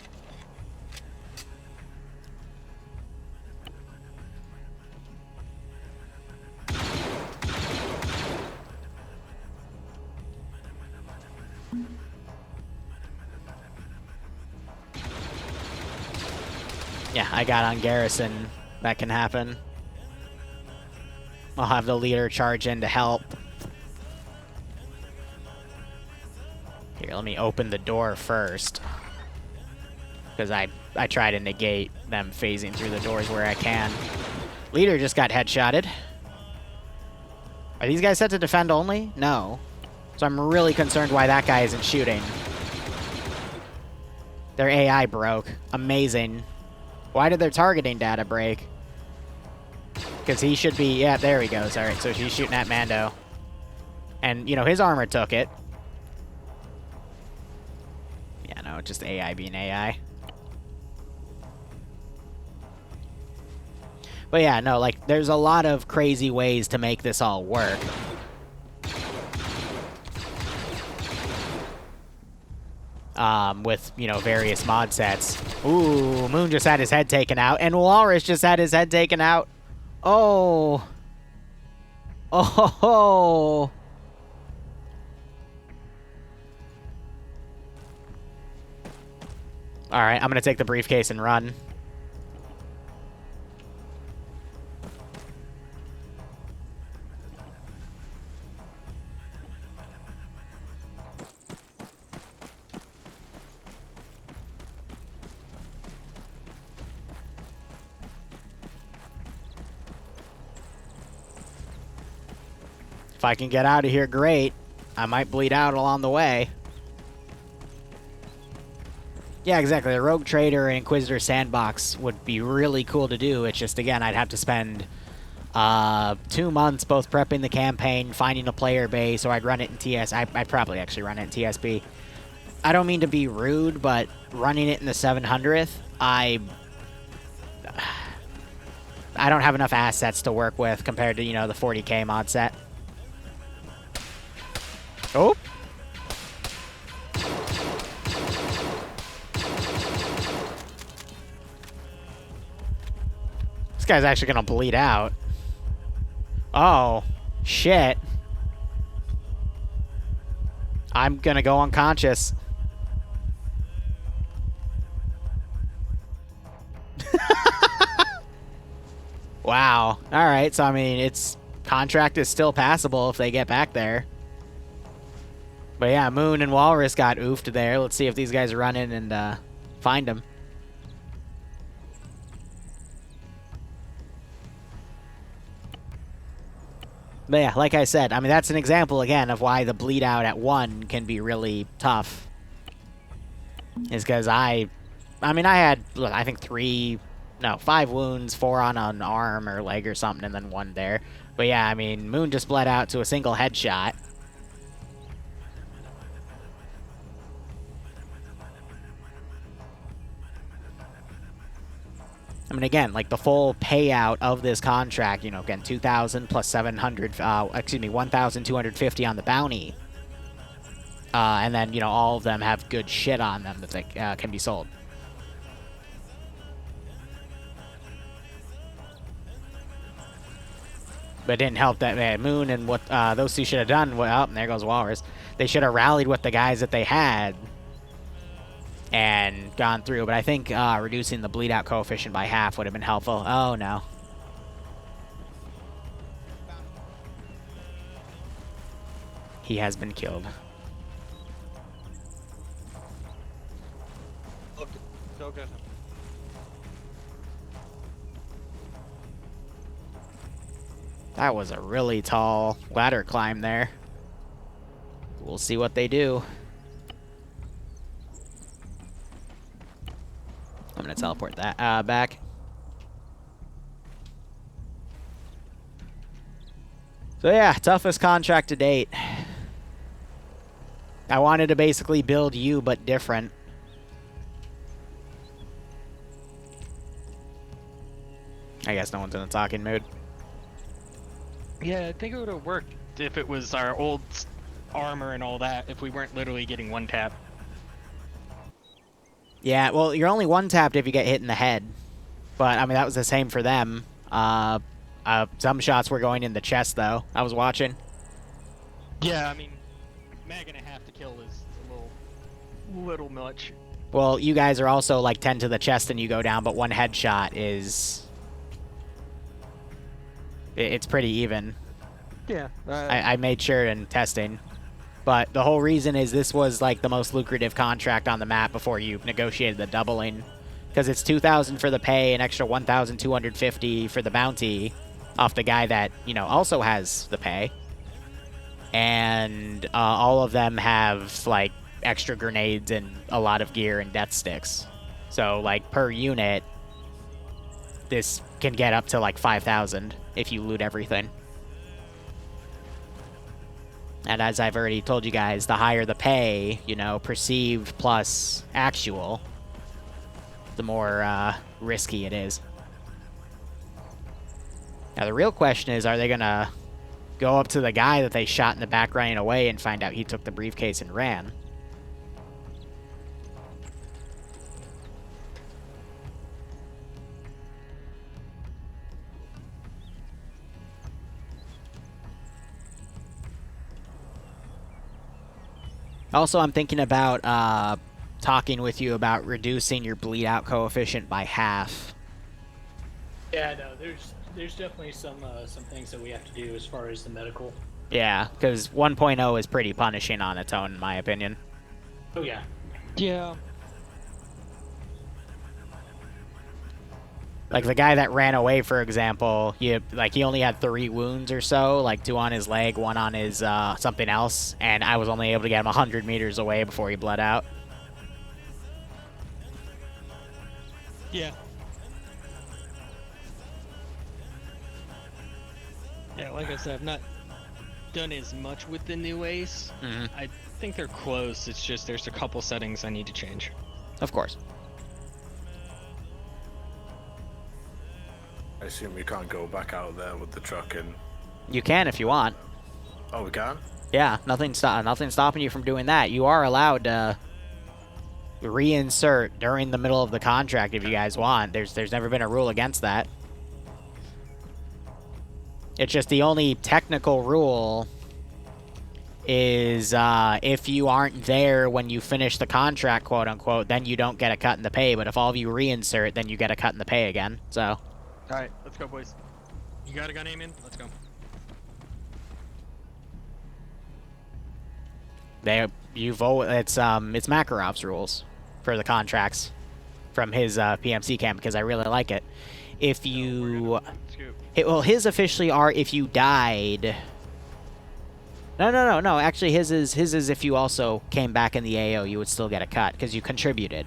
Yeah, I got on Garrison. That can happen. I'll have the leader charge in to help. Here, let me open the door first. Because I try to negate them phasing through the doors where I can. Leader just got headshotted. Are these guys set to defend only? No. So I'm really concerned why that guy isn't shooting. Their AI broke. Amazing. Why did their targeting data break? Because he should be... Yeah, there he goes. All right, so he's shooting at Mando. And, you know, his armor took it. Yeah, no, just AI being AI. But yeah, no, like, there's a lot of crazy ways to make this all work. With, you know, various mod sets. Ooh, Moon just had his head taken out, and Walrus just had his head taken out. Oh. Oh. Alright, I'm gonna take the briefcase and run. If I can get out of here, great. I might bleed out along the way. Yeah, exactly. The Rogue Trader and Inquisitor Sandbox would be really cool to do. It's just, again, I'd have to spend 2 months both prepping the campaign, finding a player base, or I'd run it in TS. I'd probably actually run it in TSP. I don't mean to be rude, but running it in the 700th, I don't have enough assets to work with compared to, you know, the 40k mod set. Oh. This guy's actually gonna bleed out. Oh, shit. I'm gonna go unconscious. Wow. Alright, so I mean, its contract is still passable if they get back there. But yeah, Moon and Walrus got oofed there. Let's see if these guys run in and find him. But yeah, like I said, I mean, that's an example, again, of why the bleed out at 1 can be really tough. Is because I had, look, I think 5 wounds, 4 on an arm or leg or something, and then 1 there. But yeah, I mean, Moon just bled out to a single headshot. I mean, again, like the full payout of this contract, you know, again, 2,000 plus 700, 1,250 on the bounty. And then, you know, all of them have good shit on them that they, can be sold. But it didn't help that Moon and what those two should have done. Well, and there goes Walrus. They should have rallied with the guys that they had and gone through. But I think reducing the bleed out coefficient by half would have been helpful. Oh, no. He has been killed.
Go get him.
That was a really tall ladder climb there. We'll see what they do. I'm going to teleport that back. So yeah, toughest contract to date. I wanted to basically build you, but different. I guess no one's in a talking mood.
Yeah, I think it would have worked if it was our old armor and all that, if we weren't literally getting one tap.
Yeah, well, you're only one tapped if you get hit in the head. But, I mean, that was the same for them. Some shots were going in the chest, though. I was watching.
Yeah, I mean, mag and a half to kill is a little much.
Well, you guys are also, like, 10 to the chest and you go down, but one headshot is... It's pretty even.
Yeah.
I made sure in testing. But the whole reason is this was, like, the most lucrative contract on the map before you negotiated the doubling. Because it's 2,000 for the pay, an extra 1,250 for the bounty off the guy that, you know, also has the pay. And all of them have, like, extra grenades and a lot of gear and death sticks. So, like, per unit, this can get up to, like, 5,000 if you loot everything. And as I've already told you guys, the higher the pay, you know, perceived plus actual, the more risky it is. Now, the real question is, are they going to go up to the guy that they shot in the back running away and find out he took the briefcase and ran? Also, I'm thinking about talking with you about reducing your bleed out coefficient by half.
Yeah, no, there's definitely some things that we have to do as far as the medical.
Yeah, because 1.0 is pretty punishing on its own, in my opinion.
Oh yeah.
Yeah.
Like the guy that ran away, for example, he only had 3 wounds or so, like 2 on his leg, 1 on his something else, and I was only able to get him 100 meters away before he bled out.
Yeah. Yeah, like I said, I've not done as much with the new Ace. I think they're close, it's just there's a couple settings I need to change.
Of course.
I assume we can't go back out there with the truck and...
You can if you want.
Oh, we can?
Yeah, nothing's stopping you from doing that. You are allowed to reinsert during the middle of the contract if you guys want. There's never been a rule against that. It's just the only technical rule is if you aren't there when you finish the contract, quote unquote, then you don't get a cut in the pay. But if all of you reinsert, then you get a cut in the pay again. So.
Alright, let's go, boys. You got a gun aim in? Let's go.
You vote. It's Makarov's rules for the contracts from his PMC camp because I really like it. If you, well, his officially are if you died No. Actually, his is if you also came back in the AO, you would still get a cut because you contributed.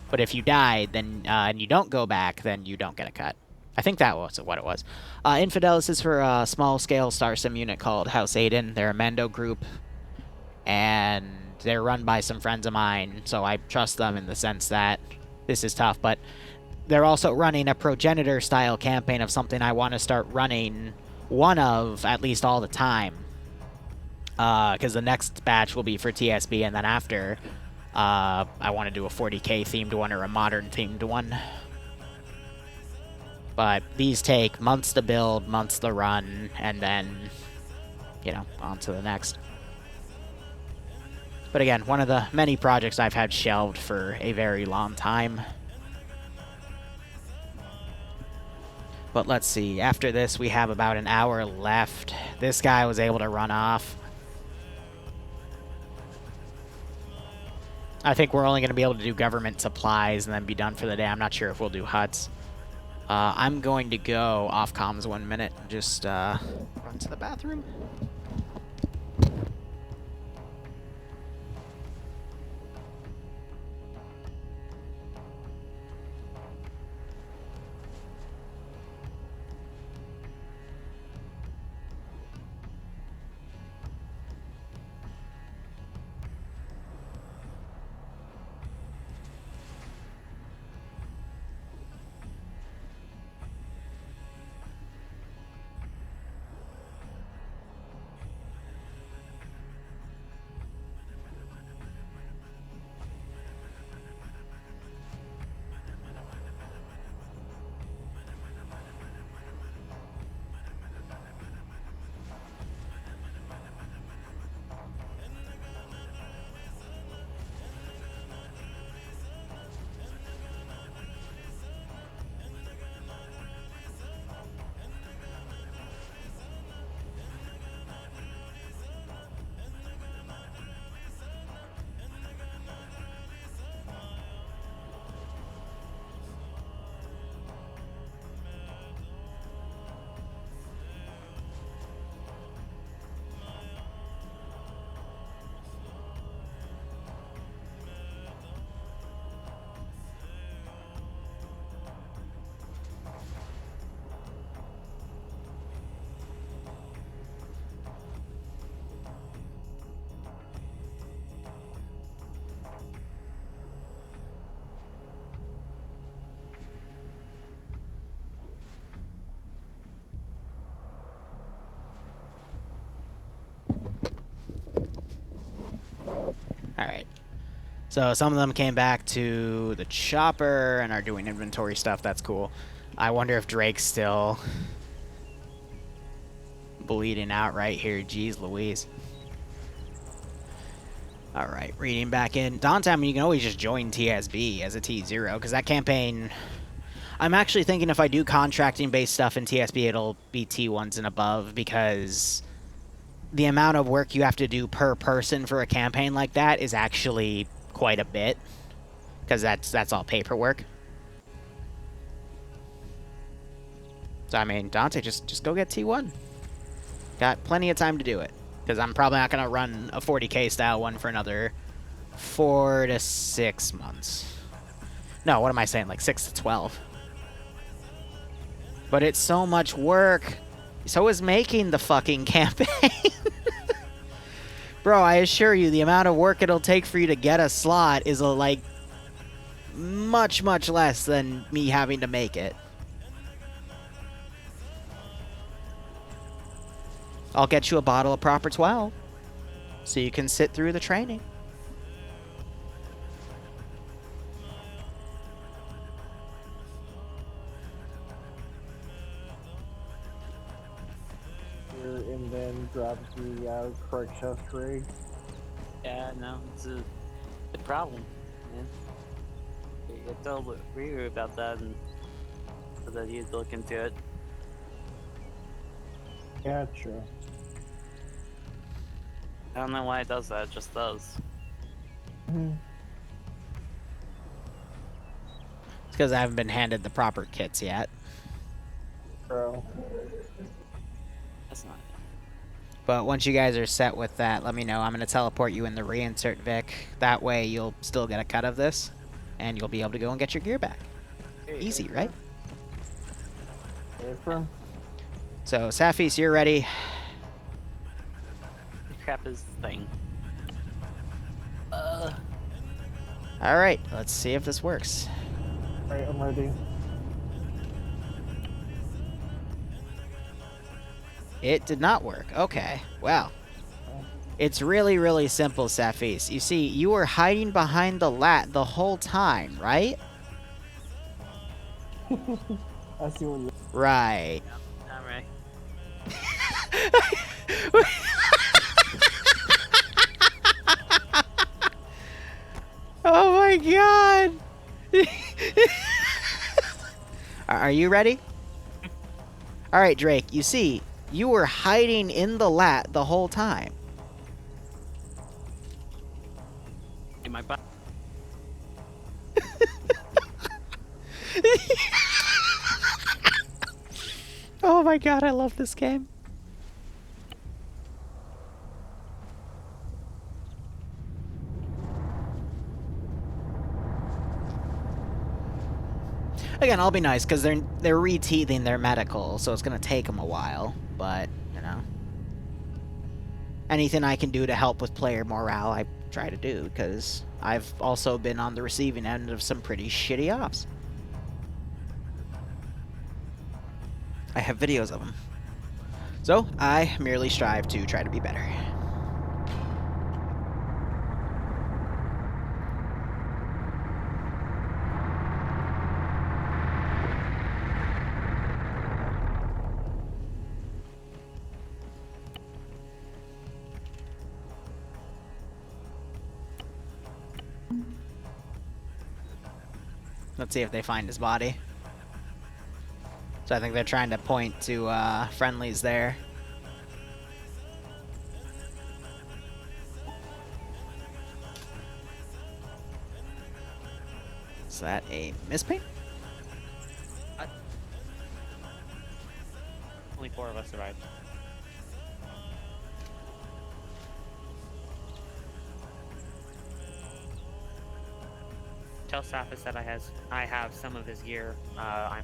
But if you died, then and you don't go back, then you don't get a cut. I think that was what it was. Infidelis is for a small-scale Star Sim unit called House Aiden. They're a Mando group, and they're run by some friends of mine, so I trust them in the sense that this is tough. But they're also running a progenitor-style campaign of something I want to start running one of at least all the time. Because the next batch will be for TSB, and then after, I want to do a 40k themed one or a modern themed one. But these take months to build, months to run, and then, you know, on to the next. But again, one of the many projects I've had shelved for a very long time. But let's see, after this we have about an hour left. This guy was able to run off. I think we're only going to be able to do government supplies and then be done for the day. I'm not sure if we'll do huts. I'm going to go off comms 1 minute and just run to the bathroom. Alright. So some of them came back to the chopper and are doing inventory stuff. That's cool. I wonder if Drake's still bleeding out right here. Jeez Louise. Alright, reading back in. Dante, I mean, you can always just join TSB as a T0, because that campaign... I'm actually thinking if I do contracting-based stuff in TSB, it'll be T1s and above, because the amount of work you have to do per person for a campaign like that is actually quite a bit, because that's all paperwork. So, I mean, Dante, just go get T1. Got plenty of time to do it, because I'm probably not going to run a 40k style one for another 4 to 6 months. No, what am I saying? Like 6 to 12. But it's so much work. So is making the fucking campaign. Bro, I assure you, the amount of work it'll take for you to get a slot is, like, much, much less than me having to make it. I'll get you a bottle of Proper 12, so you can sit through the training.
And then drop the correct chest rig.
Yeah, no, it's a problem, man. I told Liru about that and so that he'd look into it.
Yeah, true.
I don't know why it does that, it just does.
It's because I haven't been handed the proper kits yet.
Bro.
That's not
But once you guys are set with that, let me know. I'm going to teleport you in the reinsert Vic. That way you'll still get a cut of this, and you'll be able to go and get your gear back. Easy, right?
Affirm.
So, Safis, you're ready.
Crap is thing.
Alright, let's see if this works.
Alright, I'm ready.
It did not work. Okay, well. It's really, really simple, Safis. You see, you were hiding behind the lat the whole time, right?
I see what you.
Right.
I'm ready.
Oh my god! Are you ready? Alright, Drake, you see, you were hiding in the lat the whole time.
In my butt.
Oh my god, I love this game. Again, I'll be nice, because they're reteething their medical, so it's going to take them a while, but, you know. Anything I can do to help with player morale, I try to do, because I've also been on the receiving end of some pretty shitty ops. I have videos of them. So, I merely strive to try to be better. Let's see if they find his body. So I think they're trying to point to friendlies there. Is that a misping?
Only 4 of us survived. Tell Safis that I have some of his gear. I'm,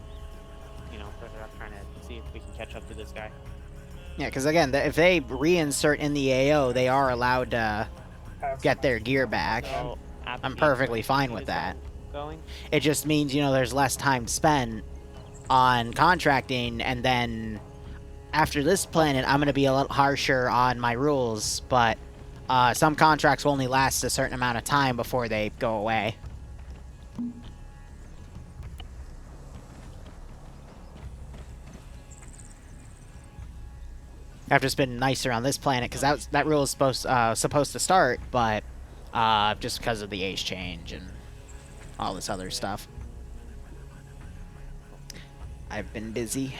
further up trying to see if we can catch up to this guy.
Yeah, because again, if they reinsert in the AO, they are allowed to get their gear back.
So,
I'm perfectly fine with that.
Going?
It just means, there's less time spent on contracting, and then after this planet, I'm going to be a little harsher on my rules, but some contracts will only last a certain amount of time before they go away. I've just been nicer on this planet because that rule is supposed to start, but just because of the age change and all this other stuff, I've been busy.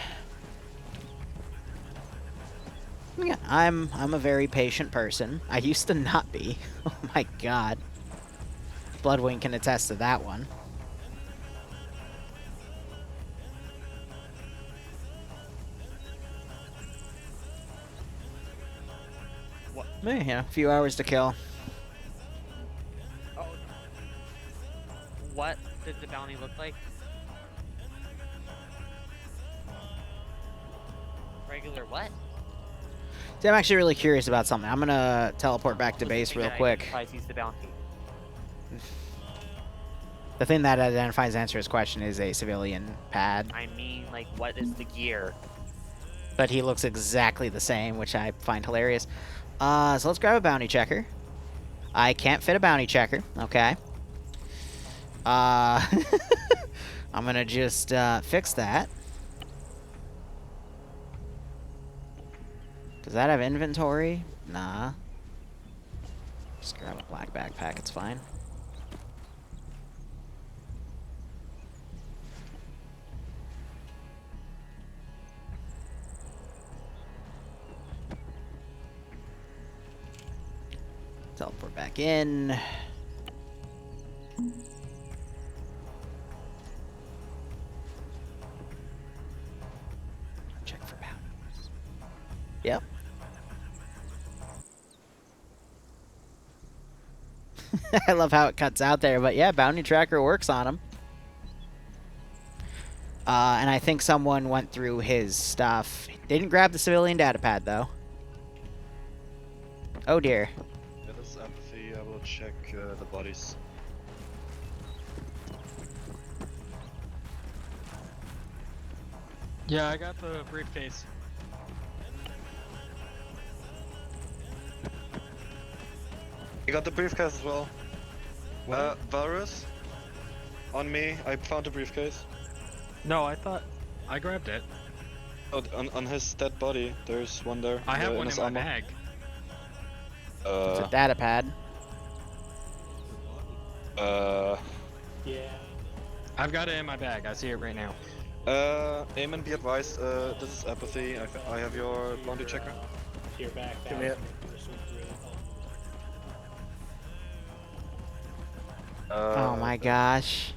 Yeah, I'm a very patient person. I used to not be. Oh my god. Bloodwing can attest to that one.
What?
Yeah, a few hours to kill.
Oh. What did the bounty look like? Regular what?
See, I'm actually really curious about something. I'm gonna teleport back to base real quick.
He's the bounty.
The thing that identifies answer his question is a civilian pad.
I mean, like, what is the gear?
But he looks exactly the same, which I find hilarious. So let's grab a bounty checker. I can't fit a bounty checker. Okay. I'm gonna just fix that. Does that have inventory? Nah. Just grab a black backpack, it's fine. Teleport back in. Check for bounties. Yep. I love how it cuts out there, but yeah, bounty tracker works on him. And I think someone went through his stuff. Didn't grab the civilian data pad, though. Oh, dear.
Yeah, this is empathy. I will check the bodies.
Yeah, I got the briefcase.
I got the briefcase as well. Varus? On me, I found the briefcase.
No, I thought I grabbed it.
Oh, on his dead body, there's one there.
I have one in
his
my
armor.
bag.
It's a data pad.
Yeah.
I've got it in my bag. I see it right now.
Eamon, be advised, this is apathy. I have your bounty checker.
You're back.
Give me it.
Oh my gosh.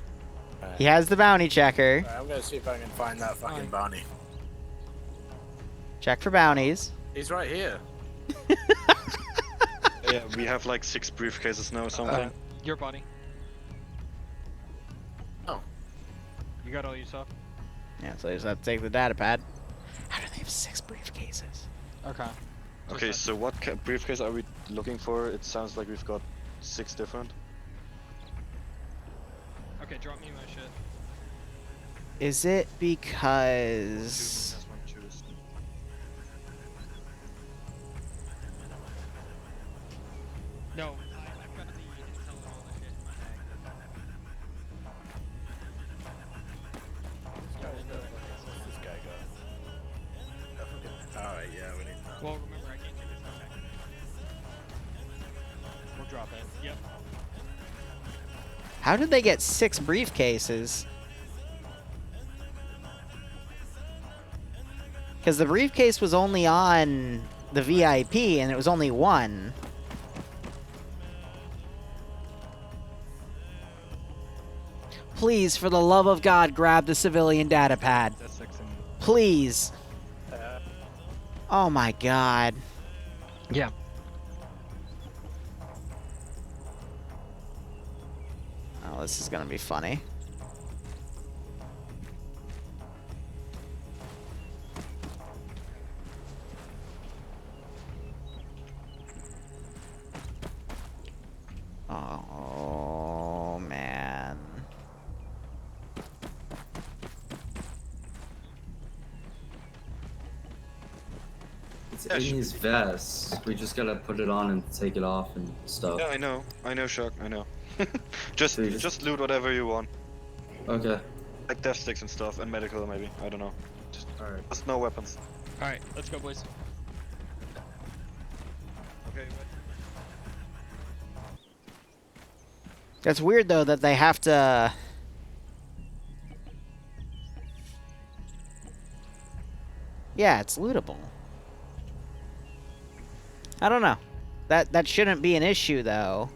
He has the bounty checker.
Alright, I'm gonna see if I can find that fucking bounty.
Check for bounties.
He's right here.
Yeah, we have like 6 briefcases now or something.
Your body.
Oh.
You got all your stuff?
Yeah, so they just have to take the data pad. How do they have 6 briefcases?
Okay.
Okay, so what briefcase are we looking for? It sounds like we've got 6 different.
Okay, drop me my shit.
Is it because...
No, I've got the intel and all the shit in my bag.
What's this guy got? Alright, yeah, we need that.
Well, remember, I can't take this back. We'll drop it. Yep.
How did they get 6 briefcases? Because the briefcase was only on the VIP, and it was only 1. Please, for the love of God, grab the civilian data pad.
That's 6 and...
Please. Oh my God.
Yeah.
Oh, this is gonna be funny. Oh, man.
It's in his vest. We just gotta put it on and take it off and stuff.
Yeah, I know, Shark, I know. just loot whatever you want.
Okay.
Like death sticks and stuff, and medical maybe. I don't know. Just no weapons.
All right, let's go, boys.
Okay.
That's weird though that they have to. Yeah, it's lootable. I don't know. That shouldn't be an issue though.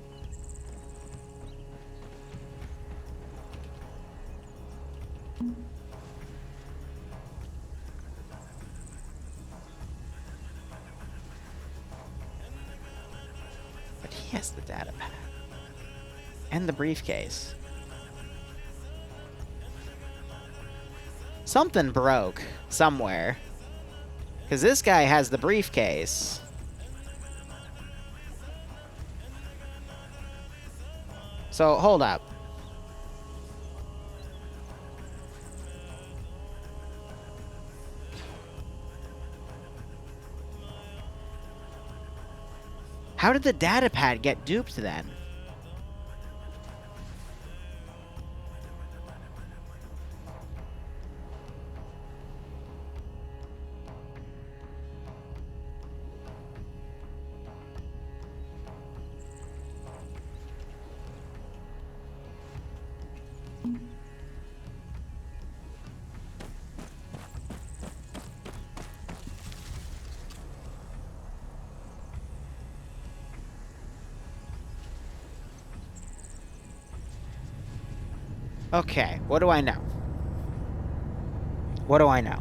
But he has the data pad. And the briefcase. Something broke somewhere. Because this guy has the briefcase. So, hold up. How did the data pad get duped then? Okay, what do I know? What do I know?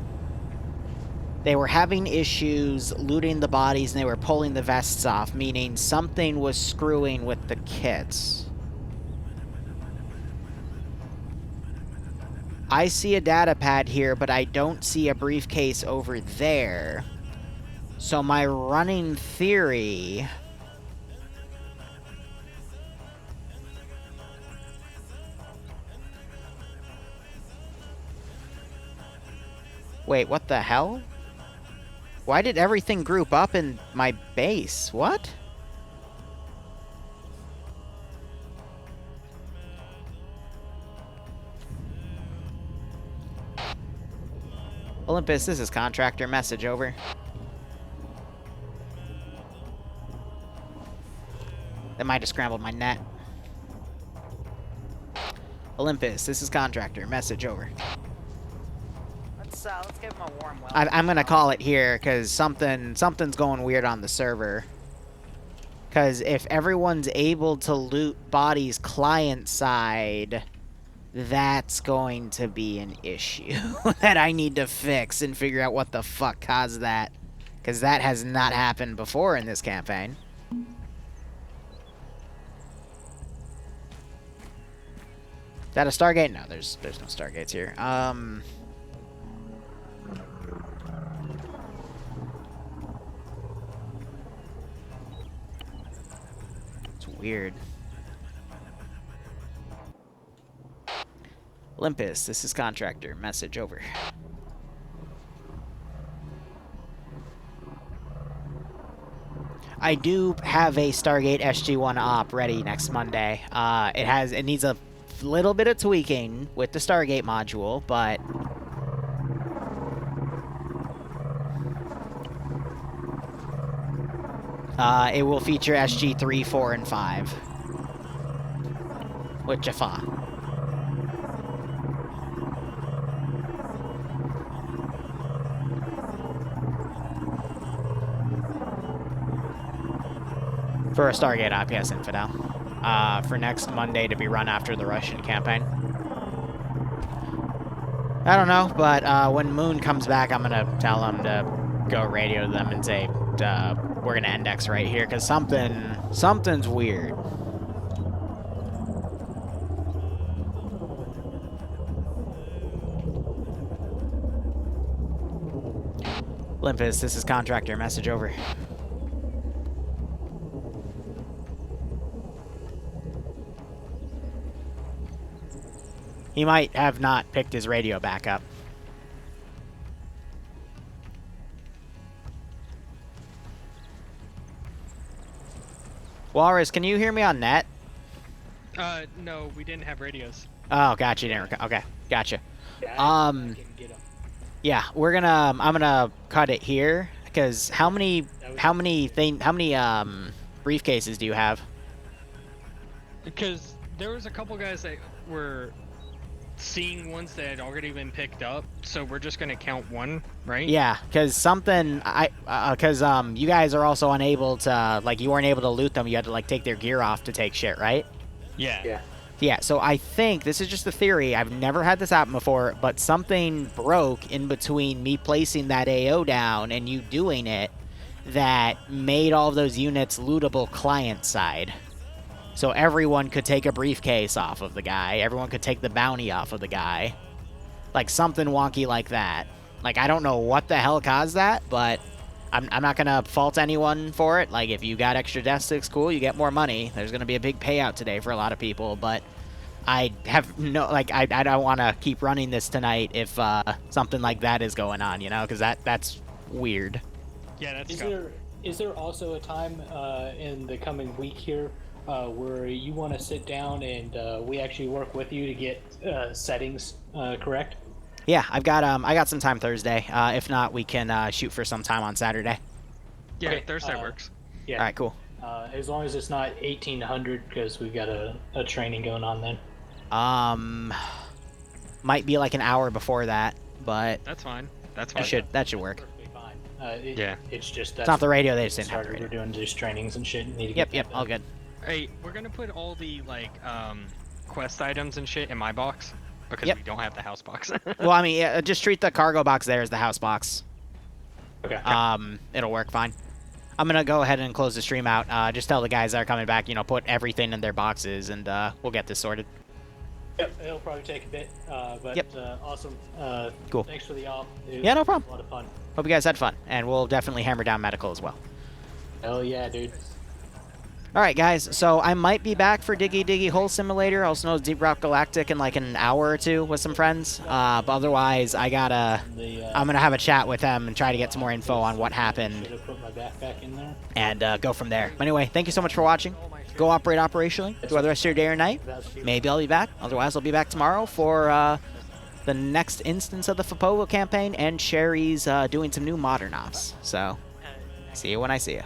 They were having issues looting the bodies and they were pulling the vests off, meaning something was screwing with the kits. I see a data pad here, but I don't see a briefcase over there. So my running theory... Wait, what the hell? Why did everything group up in my base? What? Olympus, this is contractor. Message over. That might have scrambled my net. Olympus, this is contractor. Message over.
Let's give him a warm welcome.
I'm gonna call it here because something's going weird on the server. Because if everyone's able to loot bodies client side, that's going to be an issue that I need to fix and figure out what the fuck caused that. Because that has not happened before in this campaign. Is that a Stargate? No, there's no Stargates here. It's weird. Olympus, this is contractor. Message over. I do have a Stargate SG-1 op ready next Monday. It needs a little bit of tweaking with the Stargate module, but it will feature SG-3, 4, and 5 with Jaffa. For a Stargate op, yes, Infidel. For next Monday to be run after the Russian campaign. I don't know, but when Moon comes back, I'm gonna tell him to go radio to them and say, we're gonna index right here, because something's weird. Olympus, this is contractor. Message over. He might have not picked his radio back up. Walrus, can you hear me on net?
No, we didn't have radios.
Oh, gotcha. You didn't okay, gotcha.
Yeah,
Yeah, I'm gonna cut it here because how many briefcases do you have?
Because there was a couple guys that were seeing ones that had already been picked up, so we're just gonna count one, right?
Yeah, because you guys are also unable to, like, you weren't able to loot them. You had to, like, take their gear off to take shit, right?
Yeah.
Yeah, so I think, this is just a theory, I've never had this happen before, but something broke in between me placing that AO down and you doing it that made all of those units lootable client side. So everyone could take a briefcase off of the guy, everyone could take the bounty off of the guy. Like, something wonky like that. Like, I don't know what the hell caused that, but I'm not gonna fault anyone for it. Like, if you got extra death sticks, cool, you get more money. There's gonna be a big payout today for a lot of people, but I have no, like, I don't want to keep running this tonight if something like that is going on, you know, because that's weird.
Yeah, that's
Is there also a time in the coming week here where you want to sit down and we actually work with you to get settings correct?
Yeah, I got some time Thursday. If not, we can shoot for some time on Saturday.
Yeah,
Okay,
Thursday works.
Yeah.
All right, cool.
As long as it's not 1800, because we've got a training going on then.
Might be like an hour before that, but
that's fine. That's fine.
That should work.
Perfectly fine.
Yeah.
It's just
It's not the radio. They just didn't have the
started.
radio.
We're doing these trainings and shit. Need to
Yep,
get
all good.
Hey, we're gonna put all the quest items and shit in my box because
Yep.
we don't have the house box.
Well, I mean, yeah, just treat the cargo box there as the house box.
Okay.
It'll work fine. I'm gonna go ahead and close the stream out. Just tell the guys that are coming back, you know, put everything in their boxes, and we'll get this sorted.
Yep, it'll probably take a bit, but
Yep.
Awesome.
Cool.
Thanks for the op. It
Yeah, no
was
problem.
A lot of fun.
Hope you guys had fun, and we'll definitely hammer down medical as well.
Hell yeah, dude.
All right, guys. So I might be back for Diggy Diggy Hole Simulator, also known as Deep Rock Galactic, in like an hour or two with some friends. But otherwise, I'm gonna have a chat with them and try to get some more info on what happened,
Should have put my backpack in there.
and go from there. But anyway, thank you so much for watching. Go operate operationally. Enjoy the rest of your day or night. Maybe I'll be back. Otherwise, I'll be back tomorrow for the next instance of the Fapogo campaign, and Sherry's doing some new modern ops. So, see you when I see you.